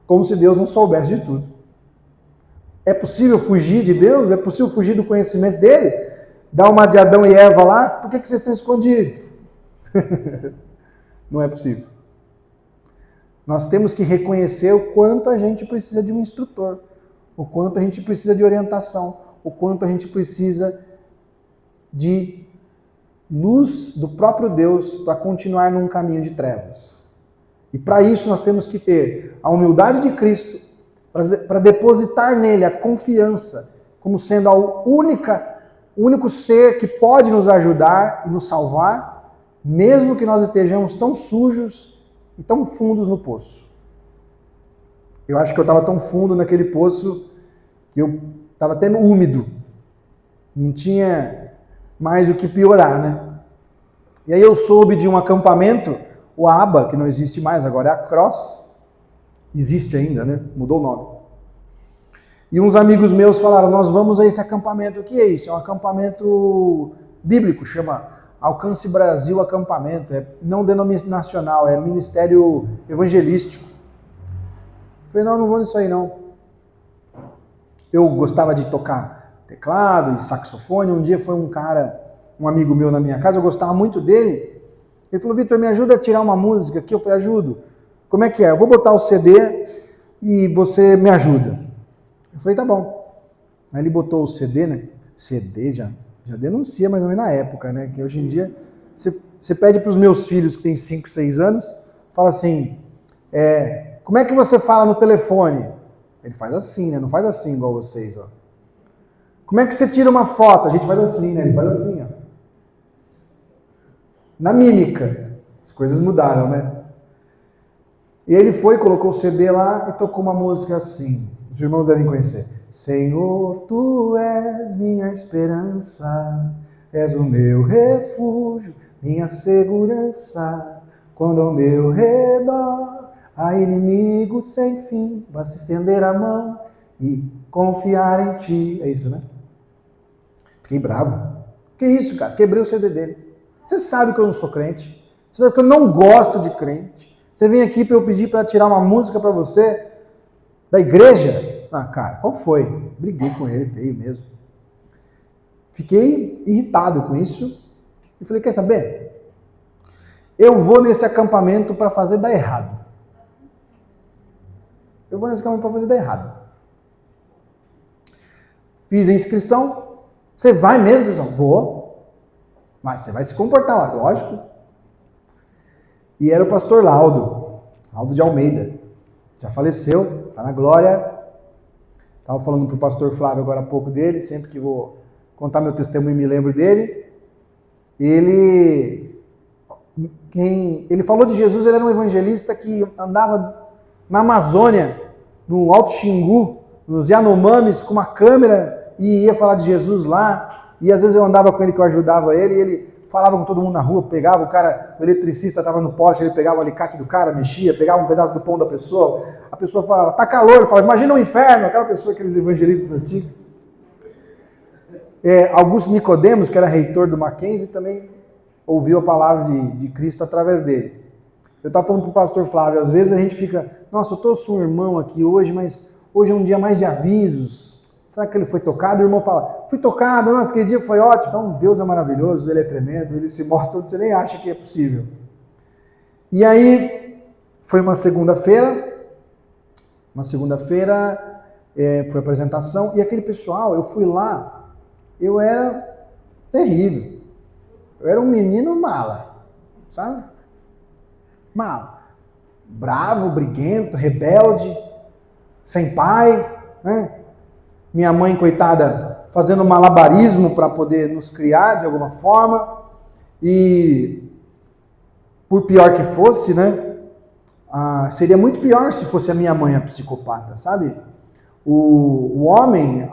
Como se Deus não soubesse de tudo. É possível fugir de Deus? É possível fugir do conhecimento dele? Dar uma de Adão e Eva lá? Por que vocês estão escondidos? Não é possível. Nós temos que reconhecer o quanto a gente precisa de um instrutor, o quanto a gente precisa de orientação, o quanto a gente precisa de luz do próprio Deus para continuar num caminho de trevas. E para isso nós temos que ter a humildade de Cristo, para depositar nele a confiança como sendo o único ser que pode nos ajudar e nos salvar, mesmo que nós estejamos tão sujos e tão fundos no poço. Eu acho que eu estava tão fundo naquele poço que eu estava até úmido. Não tinha mais o que piorar, né? E aí eu soube de um acampamento, o ABA, que não existe mais, agora é a Cross. Existe ainda, né? Mudou o nome. E uns amigos meus falaram, nós vamos a esse acampamento. O que é isso? É um acampamento bíblico, chama Alcance Brasil Acampamento. É não denominacional, é ministério evangelístico. Eu falei, não vou nisso aí não. Eu gostava de tocar teclado e saxofone. Um dia foi um amigo meu na minha casa, eu gostava muito dele. Ele falou, Vitor, me ajuda a tirar uma música aqui. Eu falei, ajudo. Como é que é? Eu vou botar o CD e você me ajuda. Eu falei, tá bom. Aí ele botou o CD, né? CD já denuncia, mas não é na época, né? Que hoje em dia, você pede para os meus filhos que têm 5, 6 anos, fala assim, como é que você fala no telefone? Ele faz assim, né? Não faz assim igual vocês, ó. Como é que você tira uma foto? A gente faz assim, né? Ele faz assim, ó. Na mímica. As coisas mudaram, né? E ele foi, colocou o CD lá e tocou uma música assim. Os irmãos devem conhecer. Senhor, Tu és minha esperança, és o meu refúgio, minha segurança. Quando ao meu redor há inimigo sem fim, vai se estender a mão e confiar em Ti. É isso, né? Fiquei bravo. Que isso, cara? Quebrei o CD dele. Você sabe que eu não sou crente. Você sabe que eu não gosto de crente. Você vem aqui para eu pedir para tirar uma música para você da igreja? Ah, cara, qual foi? Briguei com ele, feio mesmo. Fiquei irritado com isso. E falei, quer saber? Eu vou nesse acampamento para fazer dar errado. Eu vou nesse acampamento para fazer dar errado. Fiz a inscrição. Você vai mesmo, pessoal? Vou. Mas você vai se comportar lá, lógico. E era o pastor Laudo de Almeida. Já faleceu, está na glória. Estava falando para o pastor Flávio agora há pouco dele, sempre que vou contar meu testemunho me lembro dele. Ele falou de Jesus, ele era um evangelista que andava na Amazônia, no Alto Xingu, nos Yanomamis, com uma câmera e ia falar de Jesus lá. E às vezes eu andava com ele, que eu ajudava ele, e ele falava com todo mundo na rua, pegava o cara, o eletricista estava no poste, ele pegava o alicate do cara, mexia, pegava um pedaço do pão da pessoa, a pessoa falava, tá calor, ele falava, imagina o inferno, aquela pessoa, aqueles evangelistas antigos. Augusto Nicodemos, que era reitor do Mackenzie, também ouviu a palavra de Cristo através dele. Eu estava falando para o pastor Flávio, às vezes a gente fica, nossa, eu trouxe um irmão aqui hoje, mas hoje é um dia mais de avisos. Será que ele foi tocado? E o irmão fala, fui tocado, nossa, aquele dia foi ótimo. Então, Deus é maravilhoso, Ele é tremendo, Ele se mostra onde você nem acha que é possível. E aí, foi uma segunda-feira, foi a apresentação, e aquele pessoal, eu fui lá, eu era terrível. Eu era um menino mala, sabe? Mala. Bravo, briguento, rebelde, sem pai, né? Minha mãe, coitada, fazendo malabarismo para poder nos criar de alguma forma. E por pior que fosse, né? Seria muito pior se fosse a minha mãe a psicopata, sabe? O homem,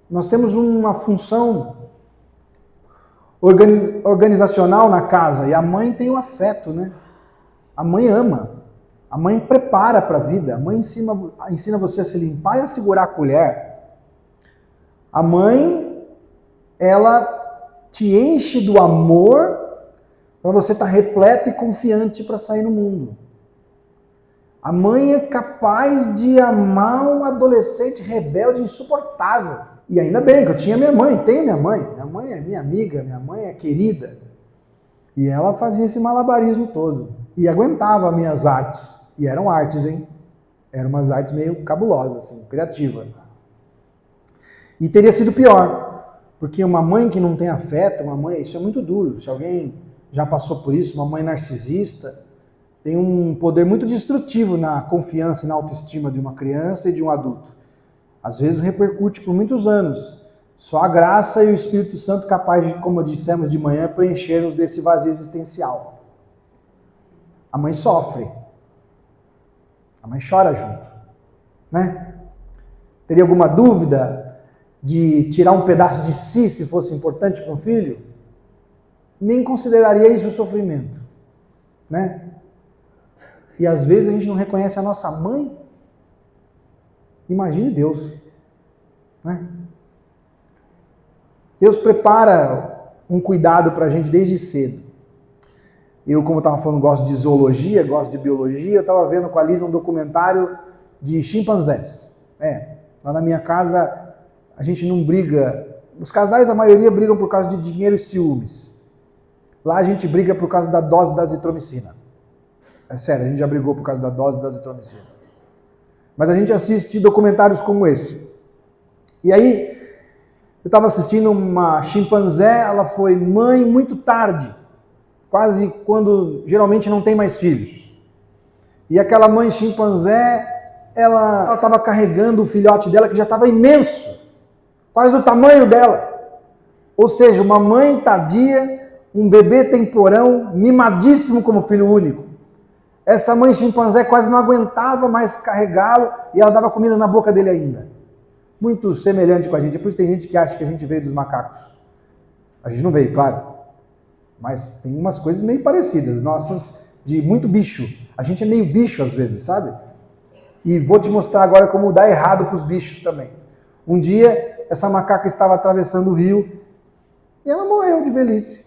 nós temos uma função organizacional na casa, e a mãe tem o afeto, né? A mãe ama, a mãe prepara para a vida, a mãe ensina você a se limpar e a segurar a colher. A mãe, ela te enche do amor para você estar repleto e confiante para sair no mundo. A mãe é capaz de amar um adolescente rebelde insuportável. E ainda bem que eu tinha minha mãe, tenho minha mãe. Minha mãe é minha amiga, minha mãe é querida. E ela fazia esse malabarismo todo. E aguentava minhas artes. E eram artes, hein? Eram umas artes meio cabulosas, assim, criativas. E teria sido pior. Porque uma mãe que não tem afeto, isso é muito duro. Se alguém já passou por isso, uma mãe narcisista, tem um poder muito destrutivo na confiança e na autoestima de uma criança e de um adulto. Às vezes repercute por muitos anos. Só a graça e o Espírito Santo capaz de, como dissemos de manhã, preencher-nos desse vazio existencial. A mãe sofre. A mãe chora junto. Né? Teria alguma dúvida de tirar um pedaço de si se fosse importante para um filho? Nem consideraria isso sofrimento. Né? E às vezes a gente não reconhece a nossa mãe. Imagine Deus. Né? Deus prepara um cuidado para a gente desde cedo. Eu, como estava falando, gosto de zoologia, gosto de biologia. Eu estava vendo com a Lívia um documentário de chimpanzés. Lá na minha casa a gente não briga. Os casais, a maioria, brigam por causa de dinheiro e ciúmes. Lá a gente briga por causa da dose da azitromicina. É sério, a gente já brigou por causa da dose da azitromicina. Mas a gente assiste documentários como esse. E aí, eu estava assistindo uma chimpanzé, ela foi mãe muito tarde. Quase quando geralmente não tem mais filhos. E aquela mãe chimpanzé, ela estava carregando o filhote dela que já estava imenso. Quase do tamanho dela. Ou seja, uma mãe tardia, um bebê temporão, mimadíssimo como filho único. Essa mãe chimpanzé quase não aguentava mais carregá-lo e ela dava comida na boca dele ainda. Muito semelhante com a gente. É por isso que tem gente que acha que a gente veio dos macacos. A gente não veio, claro. Mas tem umas coisas meio parecidas. Nossas, de muito bicho. A gente é meio bicho às vezes, sabe? E vou te mostrar agora como dá errado para os bichos também. Um dia, essa macaca estava atravessando o rio e ela morreu de velhice.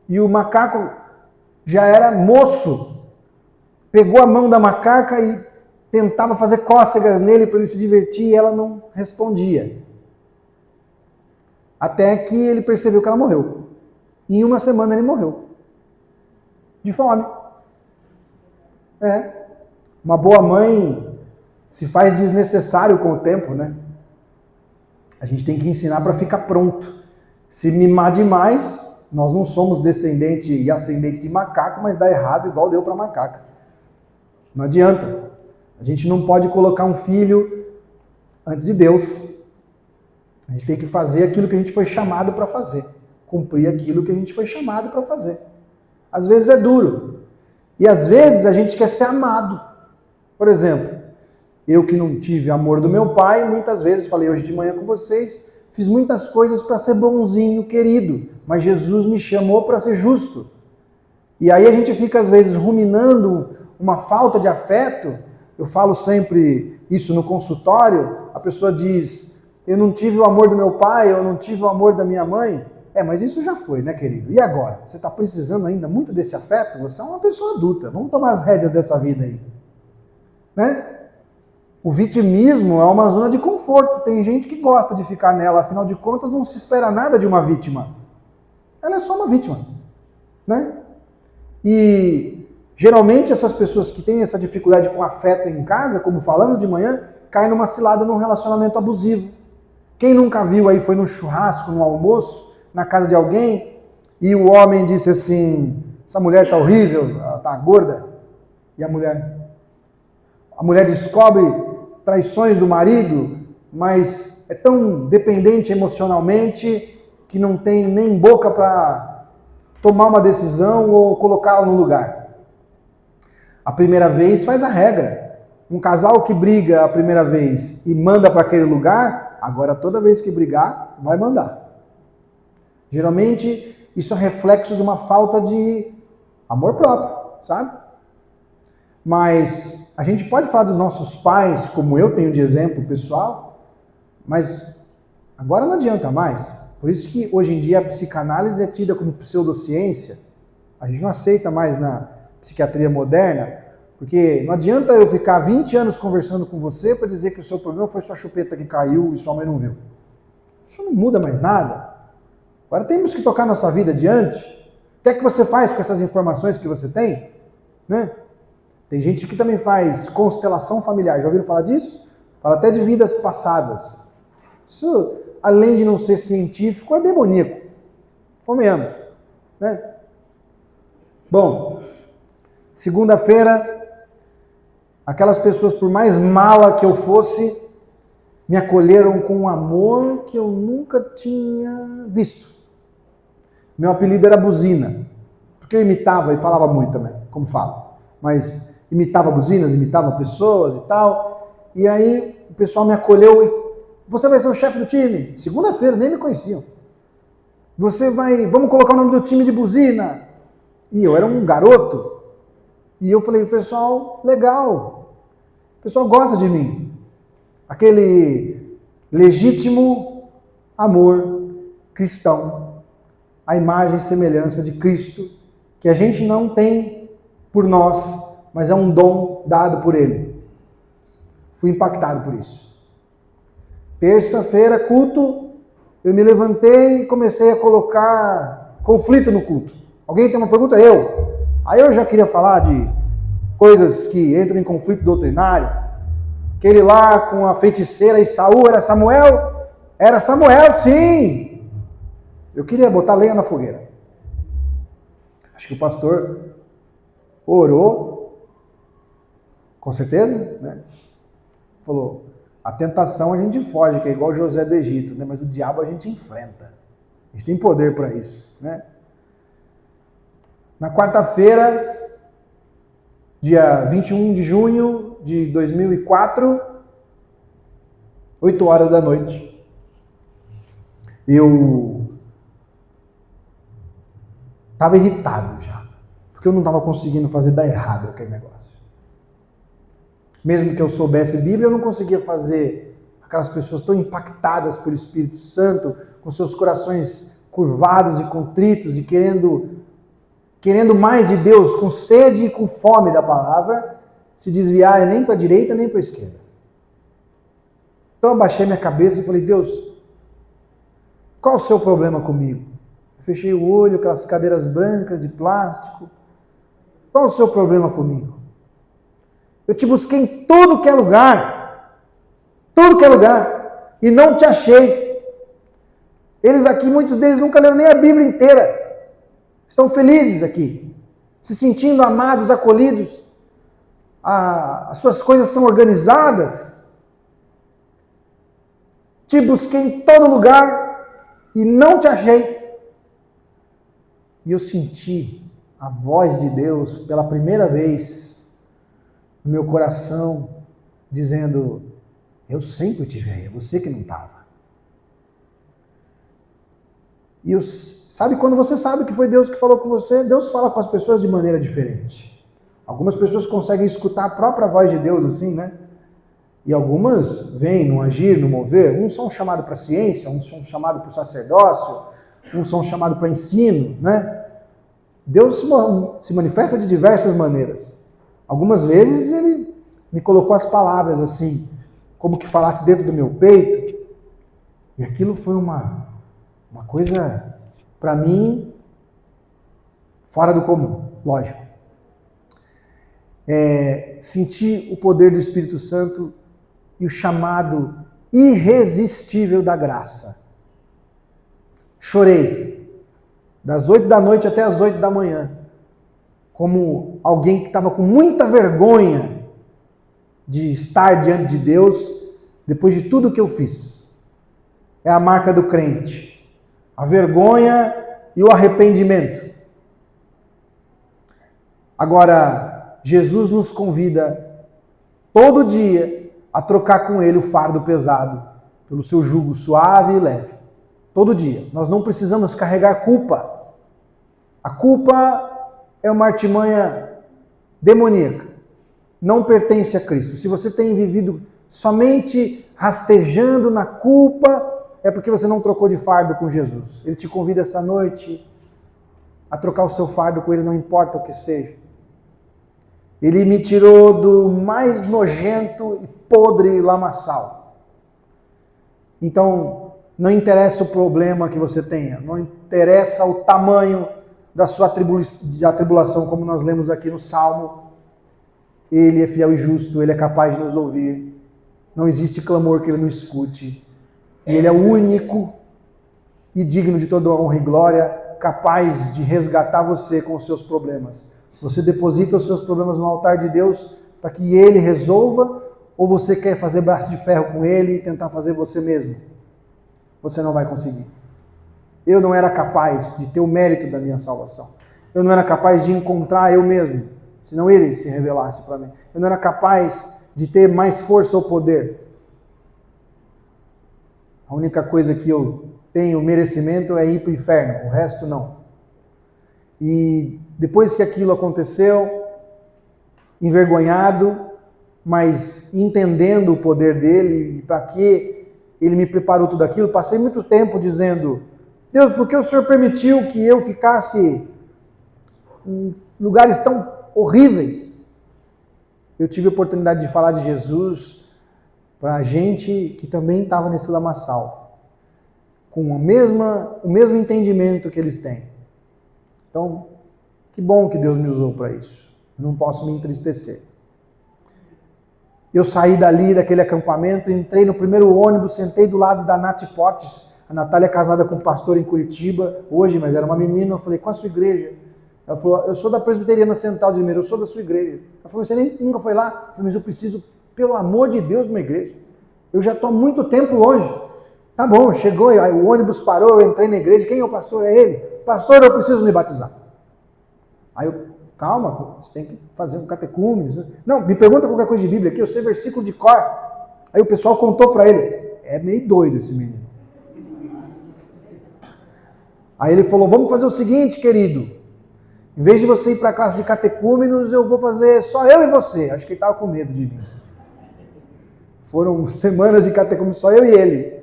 E o macaco já era moço. Pegou a mão da macaca e tentava fazer cócegas nele para ele se divertir e ela não respondia. Até que ele percebeu que ela morreu. E em uma semana ele morreu. De fome. Uma boa mãe se faz desnecessário com o tempo, né? A gente tem que ensinar para ficar pronto. Se mimar demais, nós não somos descendente e ascendente de macaco, mas dá errado igual deu para macaca. Não adianta. A gente não pode colocar um filho antes de Deus. A gente tem que fazer aquilo que a gente foi chamado para fazer. cumprir aquilo que a gente foi chamado para fazer. Às vezes é duro. E às vezes a gente quer ser amado. Por exemplo, eu que não tive amor do meu pai, muitas vezes, falei hoje de manhã com vocês, fiz muitas coisas para ser bonzinho, querido, mas Jesus me chamou para ser justo. E aí a gente fica às vezes ruminando uma falta de afeto. Eu falo sempre isso no consultório, a pessoa diz, eu não tive o amor do meu pai, eu não tive o amor da minha mãe. Mas isso já foi, né, querido? E agora? Você está precisando ainda muito desse afeto? Você é uma pessoa adulta, vamos tomar as rédeas dessa vida aí. Né? O vitimismo é uma zona de conforto, tem gente que gosta de ficar nela, afinal de contas não se espera nada de uma vítima. Ela é só uma vítima. Né? E geralmente essas pessoas que têm essa dificuldade com afeto em casa, como falamos de manhã, caem numa cilada num relacionamento abusivo. Quem nunca viu aí, foi no churrasco, no almoço, na casa de alguém, e o homem disse assim, essa mulher tá horrível, ela tá gorda, e a mulher descobre traições do marido, mas é tão dependente emocionalmente que não tem nem boca para tomar uma decisão ou colocá-la no lugar. A primeira vez faz a regra. Um casal que briga a primeira vez e manda para aquele lugar, agora toda vez que brigar, vai mandar. Geralmente, isso é reflexo de uma falta de amor próprio, sabe? Mas a gente pode falar dos nossos pais, como eu tenho de exemplo pessoal, mas agora não adianta mais. Por isso que hoje em dia a psicanálise é tida como pseudociência. A gente não aceita mais na psiquiatria moderna, porque não adianta eu ficar 20 anos conversando com você para dizer que o seu problema foi sua chupeta que caiu e sua mãe não viu. Isso não muda mais nada. Agora temos que tocar nossa vida adiante. O que é que você faz com essas informações que você tem? Né? Tem gente que também faz constelação familiar. Já ouviram falar disso? Fala até de vidas passadas. Isso, além de não ser científico, é demoníaco. Convenhamos. Né? Bom, segunda-feira, aquelas pessoas, por mais mala que eu fosse, me acolheram com um amor que eu nunca tinha visto. Meu apelido era Buzina, porque eu imitava e falava muito também, como falo. Mas imitava buzinas, imitava pessoas e tal. E aí o pessoal me acolheu e você vai ser o chefe do time. Segunda-feira, nem me conheciam. Vamos colocar o nome do time de Buzina. E eu era um garoto. E eu falei, pessoal, legal. O pessoal gosta de mim. Aquele legítimo amor cristão. A imagem e semelhança de Cristo, que a gente não tem por nós, mas é um dom dado por Ele. Fui impactado por isso. Terça-feira, culto, eu me levantei e comecei a colocar conflito no culto. Alguém tem uma pergunta? Eu. Aí eu já queria falar de coisas que entram em conflito doutrinário. Aquele lá com a feiticeira e Saul, era Samuel? Era Samuel, sim! Eu queria botar lenha na fogueira. Acho que o pastor orou, com certeza, né? Falou, a tentação a gente foge, que é igual José do Egito, né? Mas o diabo a gente enfrenta. A gente tem poder para isso, né? Na quarta-feira, dia 21 de junho de 2004, 8 horas da noite, eu estava irritado já, porque eu não estava conseguindo fazer dar errado aquele negócio. Mesmo que eu soubesse Bíblia, eu não conseguia fazer aquelas pessoas tão impactadas pelo Espírito Santo, com seus corações curvados e contritos e querendo mais de Deus, com sede e com fome da palavra, se desviarem nem para a direita nem para a esquerda. Então eu baixei minha cabeça e falei, Deus, qual o seu problema comigo? Fechei o olho, aquelas cadeiras brancas de plástico. Qual o seu problema comigo? Eu te busquei em tudo que é lugar, e não te achei. Eles aqui, muitos deles nunca leram nem a Bíblia inteira. Estão felizes aqui, se sentindo amados, acolhidos. As suas coisas são organizadas. Te busquei em todo lugar e não te achei. E eu senti a voz de Deus pela primeira vez no meu coração, dizendo: eu sempre tive aí, é você que não estava. E sabe quando você sabe que foi Deus que falou com você? Deus fala com as pessoas de maneira diferente. Algumas pessoas conseguem escutar a própria voz de Deus assim, né? E algumas vêm no agir, no mover. Uns são chamados para a ciência, uns são chamados para o sacerdócio, uns são chamados para ensino, né? Deus se manifesta de diversas maneiras. Algumas vezes ele me colocou as palavras assim, como que falasse dentro do meu peito. E aquilo foi uma coisa, para mim, fora do comum, lógico. Senti o poder do Espírito Santo e o chamado irresistível da graça. Chorei, das 8 da noite até as 8 da manhã, como alguém que estava com muita vergonha de estar diante de Deus depois de tudo que eu fiz. É a marca do crente. A vergonha e o arrependimento. Agora, Jesus nos convida todo dia a trocar com Ele o fardo pesado pelo seu jugo suave e leve. Todo dia. Nós não precisamos carregar culpa. A culpa é uma artimanha demoníaca. Não pertence a Cristo. Se você tem vivido somente rastejando na culpa, é porque você não trocou de fardo com Jesus. Ele te convida essa noite a trocar o seu fardo com Ele, não importa o que seja. Ele me tirou do mais nojento e podre lamaçal. Então, não interessa o problema que você tenha, não interessa o tamanho da sua tribulação, como nós lemos aqui no Salmo. Ele é fiel e justo, Ele é capaz de nos ouvir. Não existe clamor que Ele não escute. E Ele é o único e digno de toda honra e glória, capaz de resgatar você com os seus problemas. Você deposita os seus problemas no altar de Deus para que Ele resolva, ou você quer fazer braço de ferro com Ele e tentar fazer você mesmo? Você não vai conseguir. Eu não era capaz de ter o mérito da minha salvação. Eu não era capaz de encontrar eu mesmo, senão Ele se revelasse para mim. Eu não era capaz de ter mais força ou poder. A única coisa que eu tenho merecimento é ir para o inferno, o resto não. E depois que aquilo aconteceu, envergonhado, mas entendendo o poder dele e para que ele me preparou tudo aquilo, passei muito tempo dizendo: Deus, por que o Senhor permitiu que eu ficasse em lugares tão horríveis? Eu tive a oportunidade de falar de Jesus para gente que também estava nesse lamaçal, com o mesmo entendimento que eles têm. Então, que bom que Deus me usou para isso. Eu não posso me entristecer. Eu saí dali, daquele acampamento, entrei no primeiro ônibus, sentei do lado da Nath Potts. A Natália é casada com um pastor em Curitiba, hoje, mas era uma menina. Eu falei: qual a sua igreja? Ela falou: eu sou da Presbiteriana Central de Limeira, eu sou da sua igreja. Ela falou: você nunca foi lá? Eu falei: mas eu preciso, pelo amor de Deus, de uma igreja. Eu já estou há muito tempo longe. Tá bom, chegou, aí o ônibus parou, eu entrei na igreja. Quem é o pastor? É ele. Pastor, eu preciso me batizar. Aí eu: calma, você tem que fazer um catecúmenes. Não, me pergunta qualquer coisa de Bíblia aqui, eu sei versículo de cor. Aí o pessoal contou para ele: é meio doido esse menino. Aí ele falou: vamos fazer o seguinte, querido. Em vez de você ir para a classe de catecúmenos, eu vou fazer só eu e você. Acho que ele estava com medo de mim. Foram semanas de catecúmenos, só eu e ele.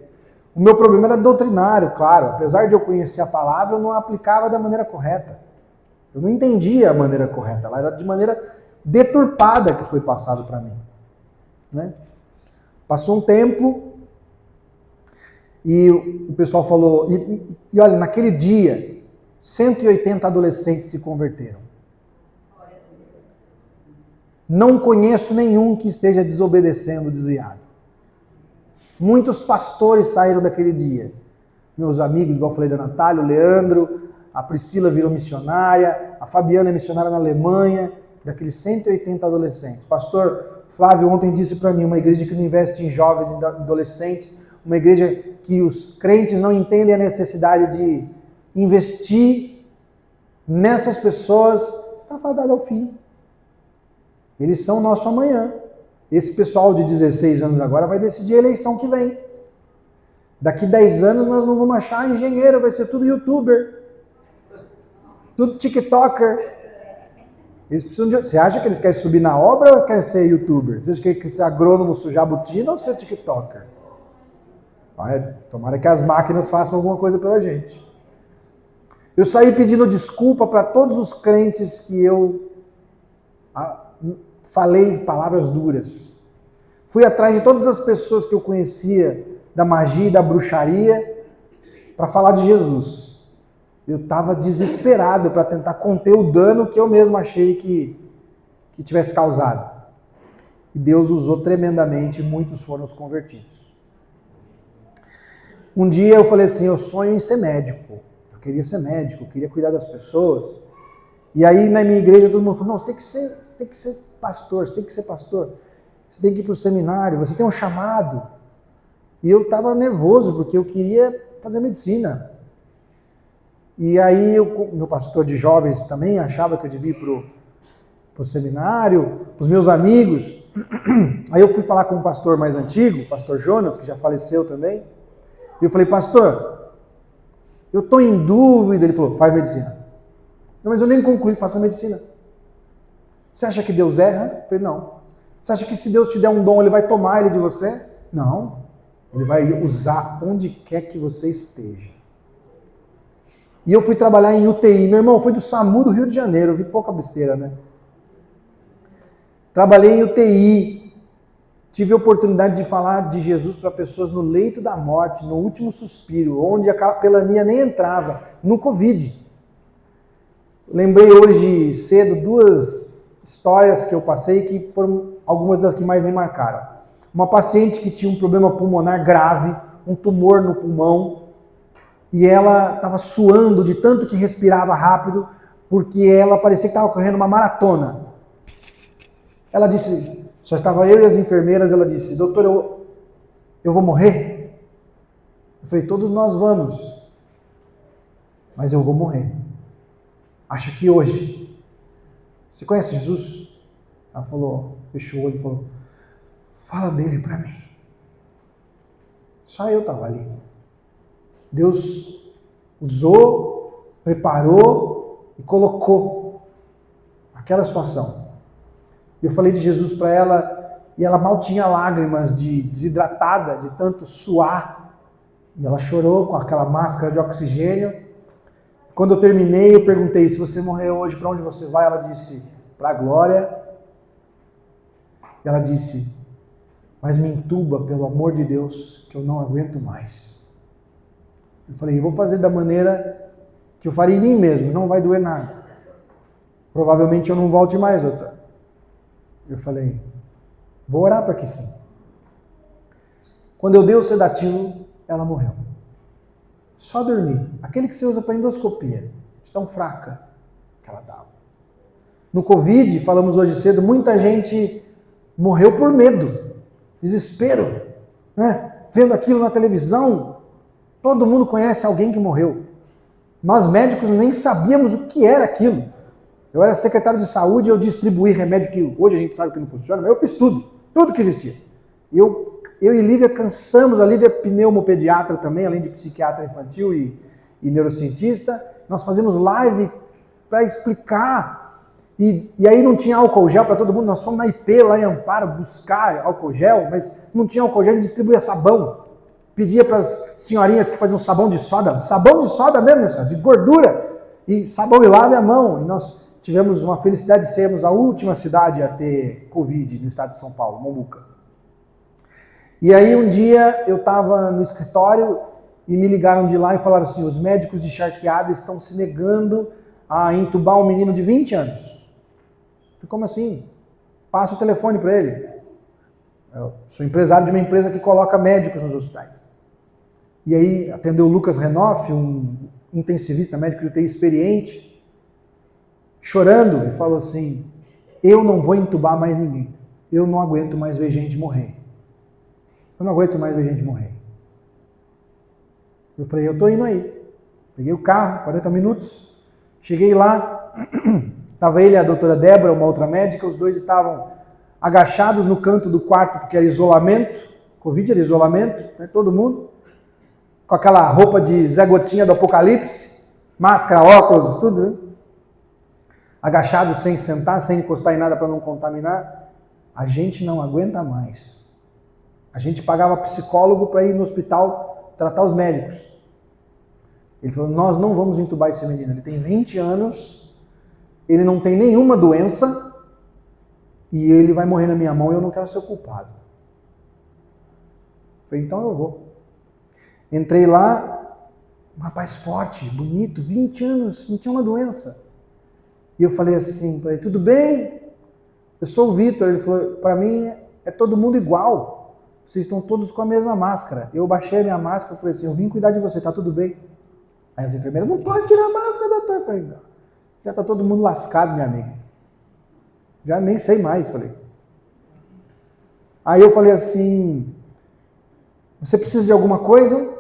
O meu problema era doutrinário, claro. Apesar de eu conhecer a palavra, eu não a aplicava da maneira correta. Eu não entendia a maneira correta. Ela era de maneira deturpada que foi passado para mim. Né? Passou um tempo e o pessoal falou... E olha, naquele dia, 180 adolescentes se converteram. Não conheço nenhum que esteja desobedecendo, desviado. Muitos pastores saíram daquele dia. Meus amigos, igual eu falei da Natália, o Leandro, a Priscila virou missionária, a Fabiana é missionária na Alemanha, daqueles 180 adolescentes. Pastor Flávio ontem disse para mim, uma igreja que não investe em jovens e adolescentes, uma igreja que os crentes não entendem a necessidade de investir nessas pessoas está fadado ao fim. Eles são o nosso amanhã. Esse pessoal de 16 anos agora vai decidir a eleição que vem. Daqui 10 anos nós não vamos achar engenheiro, vai ser tudo youtuber. Tudo tiktoker. Eles precisam de... Você acha que eles querem subir na obra ou querem ser youtuber? Você acha que querem ser agrônomo, sujar botina ou ser tiktoker? Tomara que as máquinas façam alguma coisa pela gente. Eu saí pedindo desculpa para todos os crentes que eu falei palavras duras. Fui atrás de todas as pessoas que eu conhecia da magia e da bruxaria para falar de Jesus. Eu estava desesperado para tentar conter o dano que eu mesmo achei que tivesse causado. E Deus usou tremendamente e muitos foram os convertidos. Um dia eu falei assim, eu sonho em ser médico. Eu queria ser médico, eu queria cuidar das pessoas. E aí na minha igreja todo mundo falou, não, você tem que ser pastor, você tem que ser pastor. Você tem que ir para o seminário, você tem um chamado. E eu estava nervoso porque eu queria fazer medicina. E aí meu pastor de jovens também achava que eu devia ir para o seminário, os meus amigos. Aí eu fui falar com um pastor mais antigo, o pastor Jonas, que já faleceu também. E eu falei, pastor, eu estou em dúvida. Ele falou, faz medicina. Não, mas eu nem concluí, faça medicina. Você acha que Deus erra? Eu falei, não. Você acha que se Deus te der um dom, Ele vai tomar ele de você? Não. Ele vai usar onde quer que você esteja. E eu fui trabalhar em UTI. Meu irmão, foi do SAMU do Rio de Janeiro. Eu vi pouca besteira, né? Trabalhei em UTI. Tive a oportunidade de falar de Jesus para pessoas no leito da morte, no último suspiro, onde a capelania nem entrava, no Covid. Lembrei hoje cedo 2 histórias que eu passei que foram algumas das que mais me marcaram. Uma paciente que tinha um problema pulmonar grave, um tumor no pulmão, e ela estava suando de tanto que respirava rápido, porque ela parecia que estava correndo uma maratona. Ela disse, só estava eu e as enfermeiras, ela disse, doutor, eu vou morrer? Eu falei, todos nós vamos, mas eu vou morrer. Acho que hoje. Você conhece Jesus? Ela falou, fechou o olho e falou, fala dele para mim. Só eu estava ali. Deus usou, preparou e colocou aquela situação. Eu falei de Jesus para ela e ela mal tinha lágrimas de desidratada, de tanto suar. E ela chorou com aquela máscara de oxigênio. Quando eu terminei, eu perguntei, se você morrer hoje, para onde você vai? Ela disse, para a glória. Ela disse, mas me entuba, pelo amor de Deus, que eu não aguento mais. Eu falei, eu vou fazer da maneira que eu faria em mim mesmo, não vai doer nada. Provavelmente eu não volte mais, doutor. Eu falei, vou orar para que sim. Quando eu dei o sedativo, ela morreu. Só dormir. Aquele que você usa para endoscopia. De tão fraca que ela estava. No Covid, falamos hoje cedo, muita gente morreu por medo. Desespero. Né? Vendo aquilo na televisão. Todo mundo conhece alguém que morreu. Nós médicos nem sabíamos o que era aquilo. Eu era secretário de saúde e eu distribuí remédio que hoje a gente sabe que não funciona, mas eu fiz tudo que existia. Eu e Lívia cansamos, a Lívia é pneumopediatra também, além de psiquiatra infantil e neurocientista. Nós fazemos live para explicar. E aí não tinha álcool gel para todo mundo, nós fomos na IP lá em Amparo buscar álcool gel, mas não tinha álcool gel, a gente distribuía sabão. Pedia para as senhorinhas que faziam sabão de soda mesmo, né, de gordura, e sabão e lave a mão. E nós tivemos uma felicidade de sermos a última cidade a ter Covid no estado de São Paulo, Mombuca. E aí um dia eu estava no escritório e me ligaram de lá e falaram assim, os médicos de Charqueada estão se negando a entubar um menino de 20 anos. Eu falei, como assim? Passa o telefone para ele. Eu sou empresário de uma empresa que coloca médicos nos hospitais. E aí atendeu o Lucas Renoff, um intensivista médico de UTI experiente, chorando, e falou assim, eu não vou entubar mais ninguém. Eu não aguento mais ver gente morrer. Eu não aguento mais ver gente morrer. Eu falei, eu tô indo aí. Peguei o carro, 40 minutos, Cheguei lá, estava ele e a doutora Débora, uma outra médica, os dois estavam agachados no canto do quarto, porque era isolamento, Covid era isolamento, né, todo mundo, com aquela roupa de Zé Gotinha do Apocalipse, máscara, óculos, tudo, né? Agachados sem sentar, sem encostar em nada para não contaminar. A gente não aguenta mais. A gente pagava psicólogo para ir no hospital tratar os médicos. Ele falou, nós não vamos entubar esse menino, ele tem 20 anos, ele não tem nenhuma doença e ele vai morrer na minha mão e eu não quero ser o culpado. Eu falei, então eu vou. Entrei lá, um rapaz forte, bonito, 20 anos, não tinha uma doença. E eu falei assim, para ele, tudo bem? Eu sou o Vitor. Ele falou, para mim é todo mundo igual, vocês estão todos com a mesma máscara. Eu baixei a minha máscara e falei assim, eu vim cuidar de você, tá tudo bem? Aí as enfermeiras, não pode tirar a máscara, doutor. Eu falei, já tá todo mundo lascado, minha amiga. Já nem sei mais, falei. Aí eu falei assim, você precisa de alguma coisa?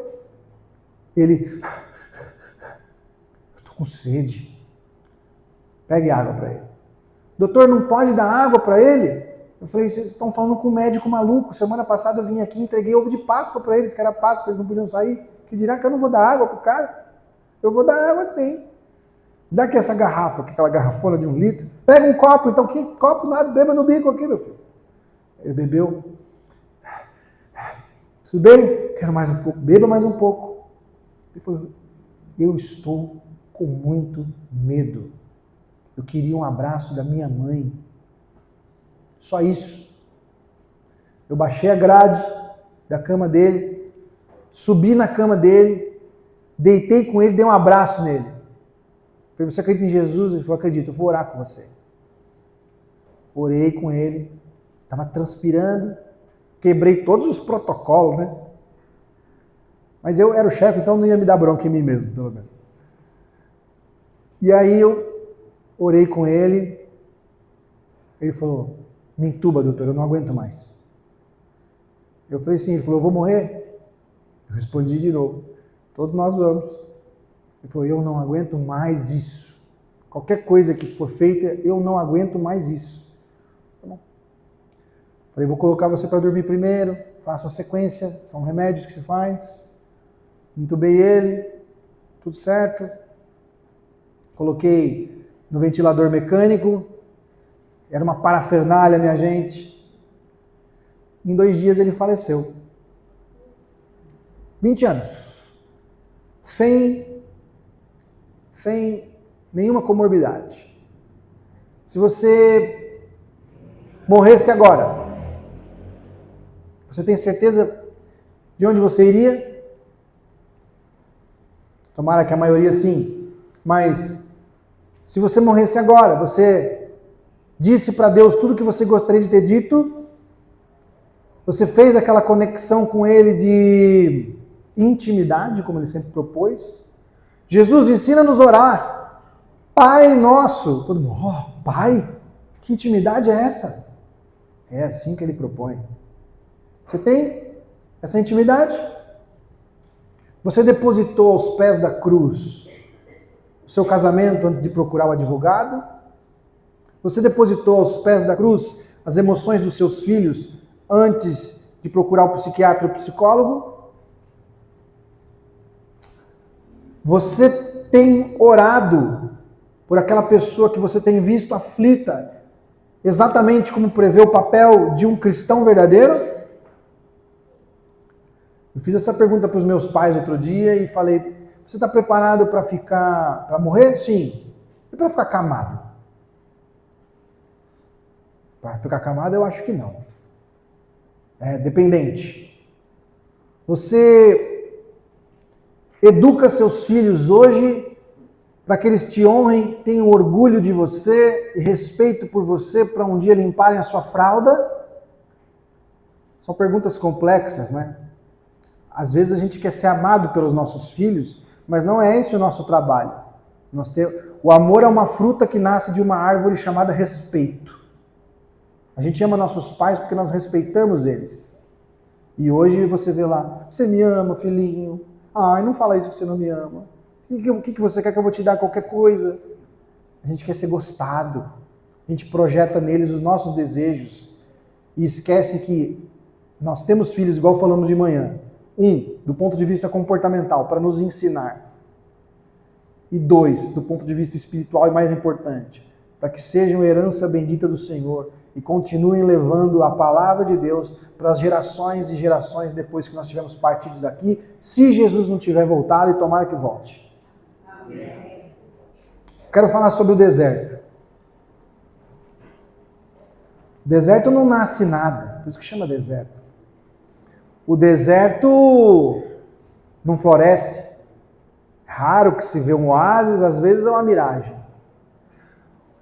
Ele, eu tô com sede. Pegue água para ele. Doutor, não pode dar água para ele? Eu falei, vocês estão falando com um médico maluco. Semana passada eu vim aqui e entreguei ovo de Páscoa para eles, que era Páscoa, eles não podiam sair. Que dirá que eu não vou dar água pro cara? Eu vou dar água sim. Dá aqui essa garrafa, aquela garrafona de 1 litro. Pega um copo, então que copo nada, beba no bico aqui, meu filho. Ele bebeu. Tudo bem? Quero mais um pouco. Beba mais um pouco. Ele falou, eu estou com muito medo. Eu queria um abraço da minha mãe. Só isso. Eu baixei a grade da cama dele, subi na cama dele, deitei com ele, dei um abraço nele. Falei, você acredita em Jesus? Ele falou, acredito, eu vou orar com você. Orei com ele, estava transpirando, quebrei todos os protocolos, né? Mas eu era o chefe, então não ia me dar bronca em mim mesmo, pelo menos. E aí eu orei com ele, ele falou, me entuba, doutor, eu não aguento mais. Eu falei sim, ele falou, eu vou morrer? Eu respondi de novo, todos nós vamos. Ele falou, eu não aguento mais isso. Qualquer coisa que for feita, eu não aguento mais isso. Tá bom. Falei, vou colocar você para dormir primeiro, faço a sequência, são remédios que se faz. Entubei ele, tudo certo. Coloquei no ventilador mecânico, era uma parafernália, minha gente. Em 2 dias ele faleceu. 20 anos. Sem nenhuma comorbidade. Se você morresse agora, você tem certeza de onde você iria? Tomara que a maioria sim. Mas se você morresse agora, você disse para Deus tudo o que você gostaria de ter dito? Você fez aquela conexão com Ele de intimidade, como Ele sempre propôs? Jesus, ensina-nos a orar. Pai nosso. Todo mundo, oh, Pai? Que intimidade é essa? É assim que Ele propõe. Você tem essa intimidade? Você depositou aos pés da cruz o seu casamento antes de procurar o advogado? Você depositou aos pés da cruz as emoções dos seus filhos antes de procurar o psiquiatra e o psicólogo? Você tem orado por aquela pessoa que você tem visto aflita, exatamente como prevê o papel de um cristão verdadeiro? Eu fiz essa pergunta para os meus pais outro dia e falei, você está preparado para morrer? Sim. E para ficar acamado? Para ficar acamado eu acho que não. É dependente. Você educa seus filhos hoje para que eles te honrem, tenham orgulho de você e respeito por você para um dia limparem a sua fralda? São perguntas complexas, né? Às vezes a gente quer ser amado pelos nossos filhos, mas não é esse o nosso trabalho. O amor é uma fruta que nasce de uma árvore chamada respeito. A gente ama nossos pais porque nós respeitamos eles. E hoje você vê lá, você me ama, filhinho? Ai, não fala isso que você não me ama. O que você quer que eu vou te dar? Qualquer coisa. A gente quer ser gostado. A gente projeta neles os nossos desejos e esquece que nós temos filhos, igual falamos de manhã. Do ponto de vista comportamental, para nos ensinar. E 2, do ponto de vista espiritual e mais importante, para que sejam herança bendita do Senhor e continuem levando a palavra de Deus para as gerações e gerações depois que nós tivermos partidos daqui, se Jesus não tiver voltado, e tomara que volte. Amém. Quero falar sobre o deserto. O deserto não nasce nada, por isso que chama deserto. O deserto não floresce. Raro que se vê um oásis, às vezes é uma miragem.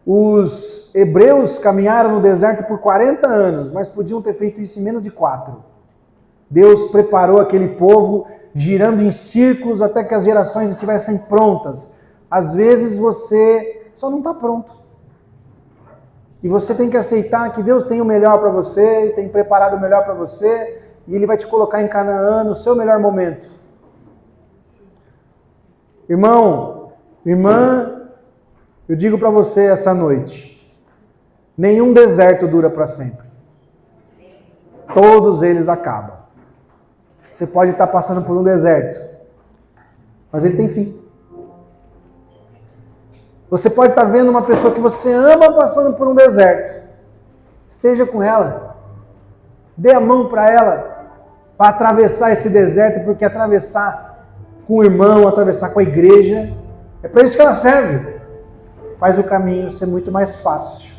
Os hebreus caminharam no deserto por 40 anos, mas podiam ter feito isso em menos de 4. Deus preparou aquele povo girando em círculos até que as gerações estivessem prontas. Às vezes você só não está pronto. E você tem que aceitar que Deus tem o melhor para você, tem preparado o melhor para você, e Ele vai te colocar em Canaã no seu melhor momento. Irmão, irmã, eu digo para você essa noite, nenhum deserto dura para sempre. Todos eles acabam. Você pode estar passando por um deserto, mas ele tem fim. Você pode estar vendo uma pessoa que você ama passando por um deserto. Esteja com ela. Dê a mão para ela, para atravessar esse deserto, porque atravessar com o irmão, atravessar com a igreja, é para isso que ela serve. Faz o caminho ser muito mais fácil.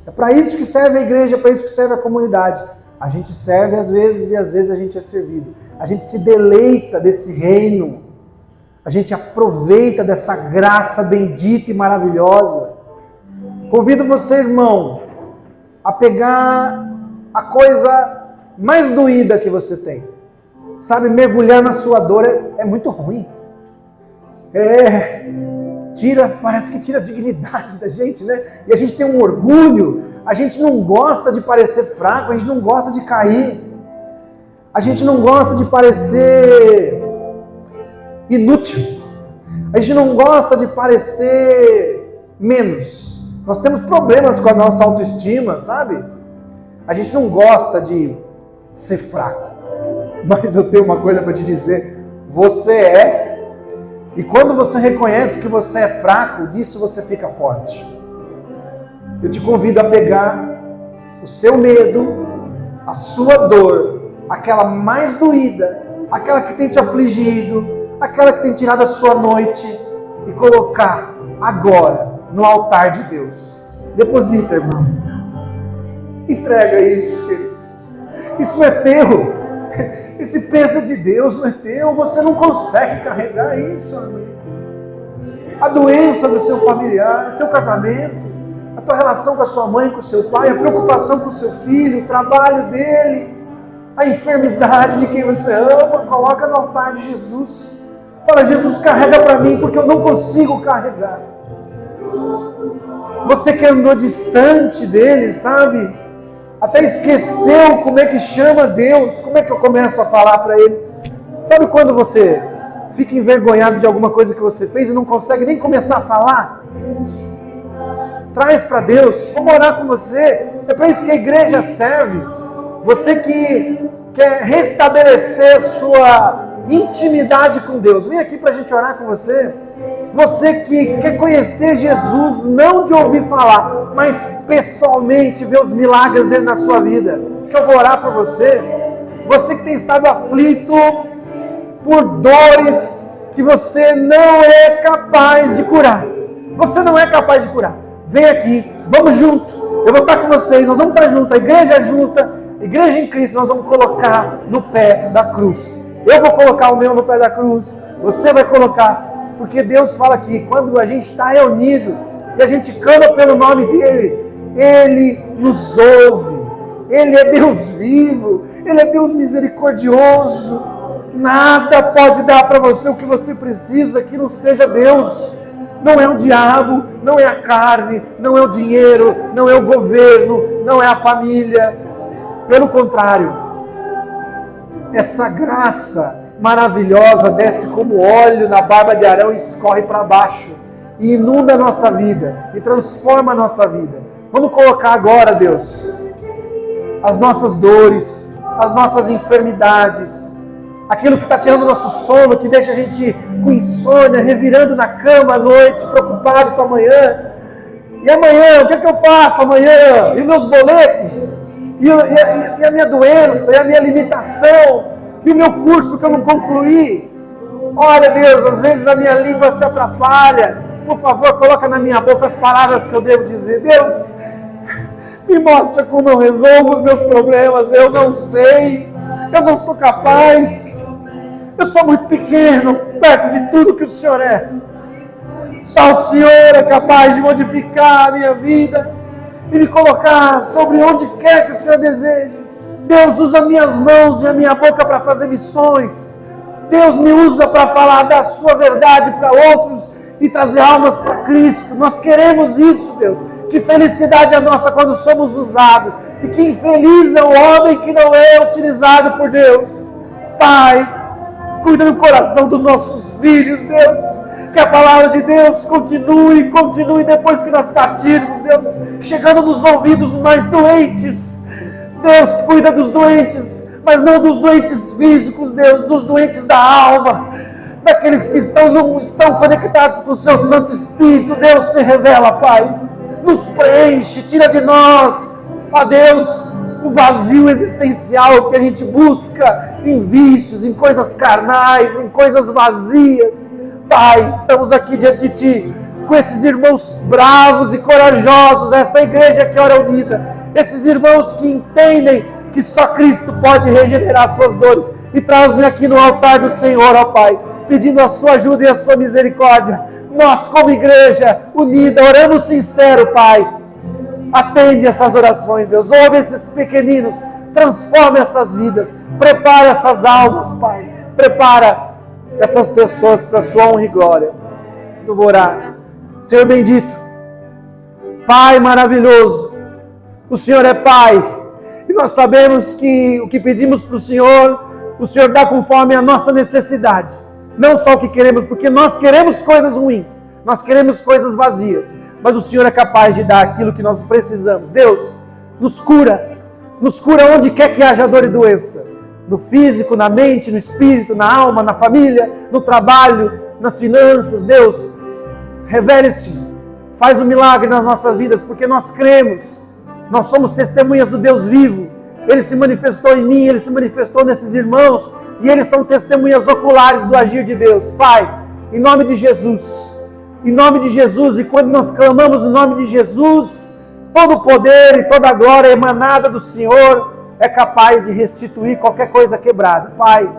É para isso que serve a igreja, é para isso que serve a comunidade. A gente serve às vezes e às vezes a gente é servido. A gente se deleita desse reino. A gente aproveita dessa graça bendita e maravilhosa. Convido você, irmão, a pegar a coisa mais doída que você tem. Sabe, mergulhar na sua dor é muito ruim. Parece que tira a dignidade da gente, né? E a gente tem um orgulho, a gente não gosta de parecer fraco, a gente não gosta de cair, a gente não gosta de parecer inútil, a gente não gosta de parecer menos. Nós temos problemas com a nossa autoestima, sabe? A gente não gosta de ser fraco. Mas eu tenho uma coisa para te dizer, você é, e quando você reconhece que você é fraco, disso você fica forte. Eu te convido a pegar o seu medo, a sua dor, aquela mais doída, aquela que tem te afligido, aquela que tem tirado a sua noite, e colocar agora no altar de Deus. Deposita, irmão. Entrega isso, querido. Isso não é teu. Esse peso é de Deus, não é teu. Você não consegue carregar isso, amigo. A doença do seu familiar, o teu casamento, a tua relação com a sua mãe, com o seu pai, a preocupação com o seu filho, o trabalho dele, a enfermidade de quem você ama, coloca no altar de Jesus. Fala, Jesus, carrega para mim, porque eu não consigo carregar. Você que andou distante dele, sabe? Até esqueceu como é que chama Deus, como é que eu começo a falar para ele? Sabe quando você fica envergonhado de alguma coisa que você fez e não consegue nem começar a falar? Traz para Deus, vamos orar com você. É para isso que a igreja serve. Você que quer restabelecer a sua intimidade com Deus, vem aqui para a gente orar com você. Você que quer conhecer Jesus, não de ouvir falar, mas pessoalmente ver os milagres dele na sua vida, que eu vou orar por você. Você que tem estado aflito por dores que você não é capaz de curar. Você não é capaz de curar. Vem aqui, vamos junto. Eu vou estar com vocês, nós vamos estar juntos, a igreja junta, igreja em Cristo, nós vamos colocar no pé da cruz. Eu vou colocar o meu no pé da cruz, você vai colocar. Porque Deus fala que quando a gente está reunido e a gente clama pelo nome dEle, Ele nos ouve. Ele é Deus vivo, Ele é Deus misericordioso. Nada pode dar para você o que você precisa que não seja Deus. Não é o diabo, não é a carne, não é o dinheiro, não é o governo, não é a família. Pelo contrário, essa graça maravilhosa desce como óleo na barba de Arão e escorre para baixo. e inunda a nossa vida, e transforma a nossa vida. Vamos colocar agora, Deus, as nossas dores, as nossas enfermidades, aquilo que está tirando o nosso sono, que deixa a gente com insônia, revirando na cama à noite, preocupado com amanhã. E amanhã, o que é que eu faço amanhã? E meus boletos? E a minha doença? E a minha limitação? E o meu curso que eu não concluí? Olha, Deus, às vezes a minha língua se atrapalha. Por favor, coloca na minha boca as palavras que eu devo dizer. Deus, me mostra como eu resolvo os meus problemas. Eu não sei. Eu não sou capaz. Eu sou muito pequeno perto de tudo que o Senhor é. Só o Senhor é capaz de modificar a minha vida e me colocar sobre onde quer que o Senhor deseje. Deus, usa minhas mãos e a minha boca para fazer missões. Deus, me usa para falar da sua verdade para outros e trazer almas para Cristo. Nós queremos isso, Deus. Que felicidade é nossa quando somos usados. E que infeliz é o homem que não é utilizado por Deus. Pai, cuida do coração dos nossos filhos, Deus. Que a palavra de Deus continue depois que nós partirmos, Deus, chegando nos ouvidos mais doentes. Deus, cuida dos doentes, mas não dos doentes físicos, Deus, dos doentes da alma, daqueles que não estão conectados com o seu Santo Espírito. Deus, se revela, Pai, nos preenche, tira de nós, ó Deus, o vazio existencial que a gente busca em vícios, em coisas carnais, em coisas vazias. Pai, estamos aqui diante de Ti, com esses irmãos bravos e corajosos, essa igreja que ora unida, esses irmãos que entendem que só Cristo pode regenerar suas dores e trazem aqui no altar do Senhor, ó Pai, pedindo a sua ajuda e a sua misericórdia. Nós, como igreja unida, oramos sincero, Pai, atende essas orações, Deus, ouve esses pequeninos, transforma essas vidas, prepara essas almas, Pai, prepara essas pessoas para a sua honra e glória. Eu vou orar. Senhor bendito, Pai maravilhoso, o Senhor é Pai, e nós sabemos que o que pedimos para o Senhor dá conforme a nossa necessidade, não só o que queremos, porque nós queremos coisas ruins, nós queremos coisas vazias, mas o Senhor é capaz de dar aquilo que nós precisamos. Deus, nos cura onde quer que haja dor e doença, no físico, na mente, no espírito, na alma, na família, no trabalho, nas finanças. Deus, revele-se, faz um milagre nas nossas vidas, porque nós cremos, nós somos testemunhas do Deus vivo. Ele se manifestou em mim, Ele se manifestou nesses irmãos, e eles são testemunhas oculares do agir de Deus. Pai, em nome de Jesus, e quando nós clamamos no nome de Jesus, todo o poder e toda a glória emanada do Senhor é capaz de restituir qualquer coisa quebrada. Pai,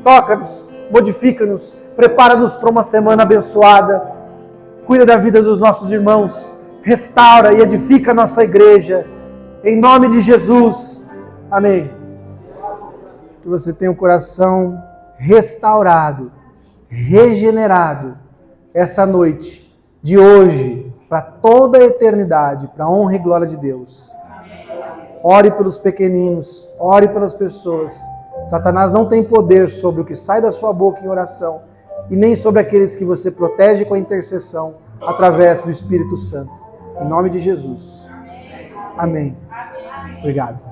toca-nos, modifica-nos, prepara-nos para uma semana abençoada, cuida da vida dos nossos irmãos, restaura e edifica a nossa igreja, em nome de Jesus, amém. Que você tenha um coração restaurado, regenerado, essa noite, de hoje, para toda a eternidade, para a honra e glória de Deus. Ore pelos pequeninos, ore pelas pessoas. Satanás não tem poder sobre o que sai da sua boca em oração e nem sobre aqueles que você protege com a intercessão através do Espírito Santo. Em nome de Jesus. Amém. Obrigado.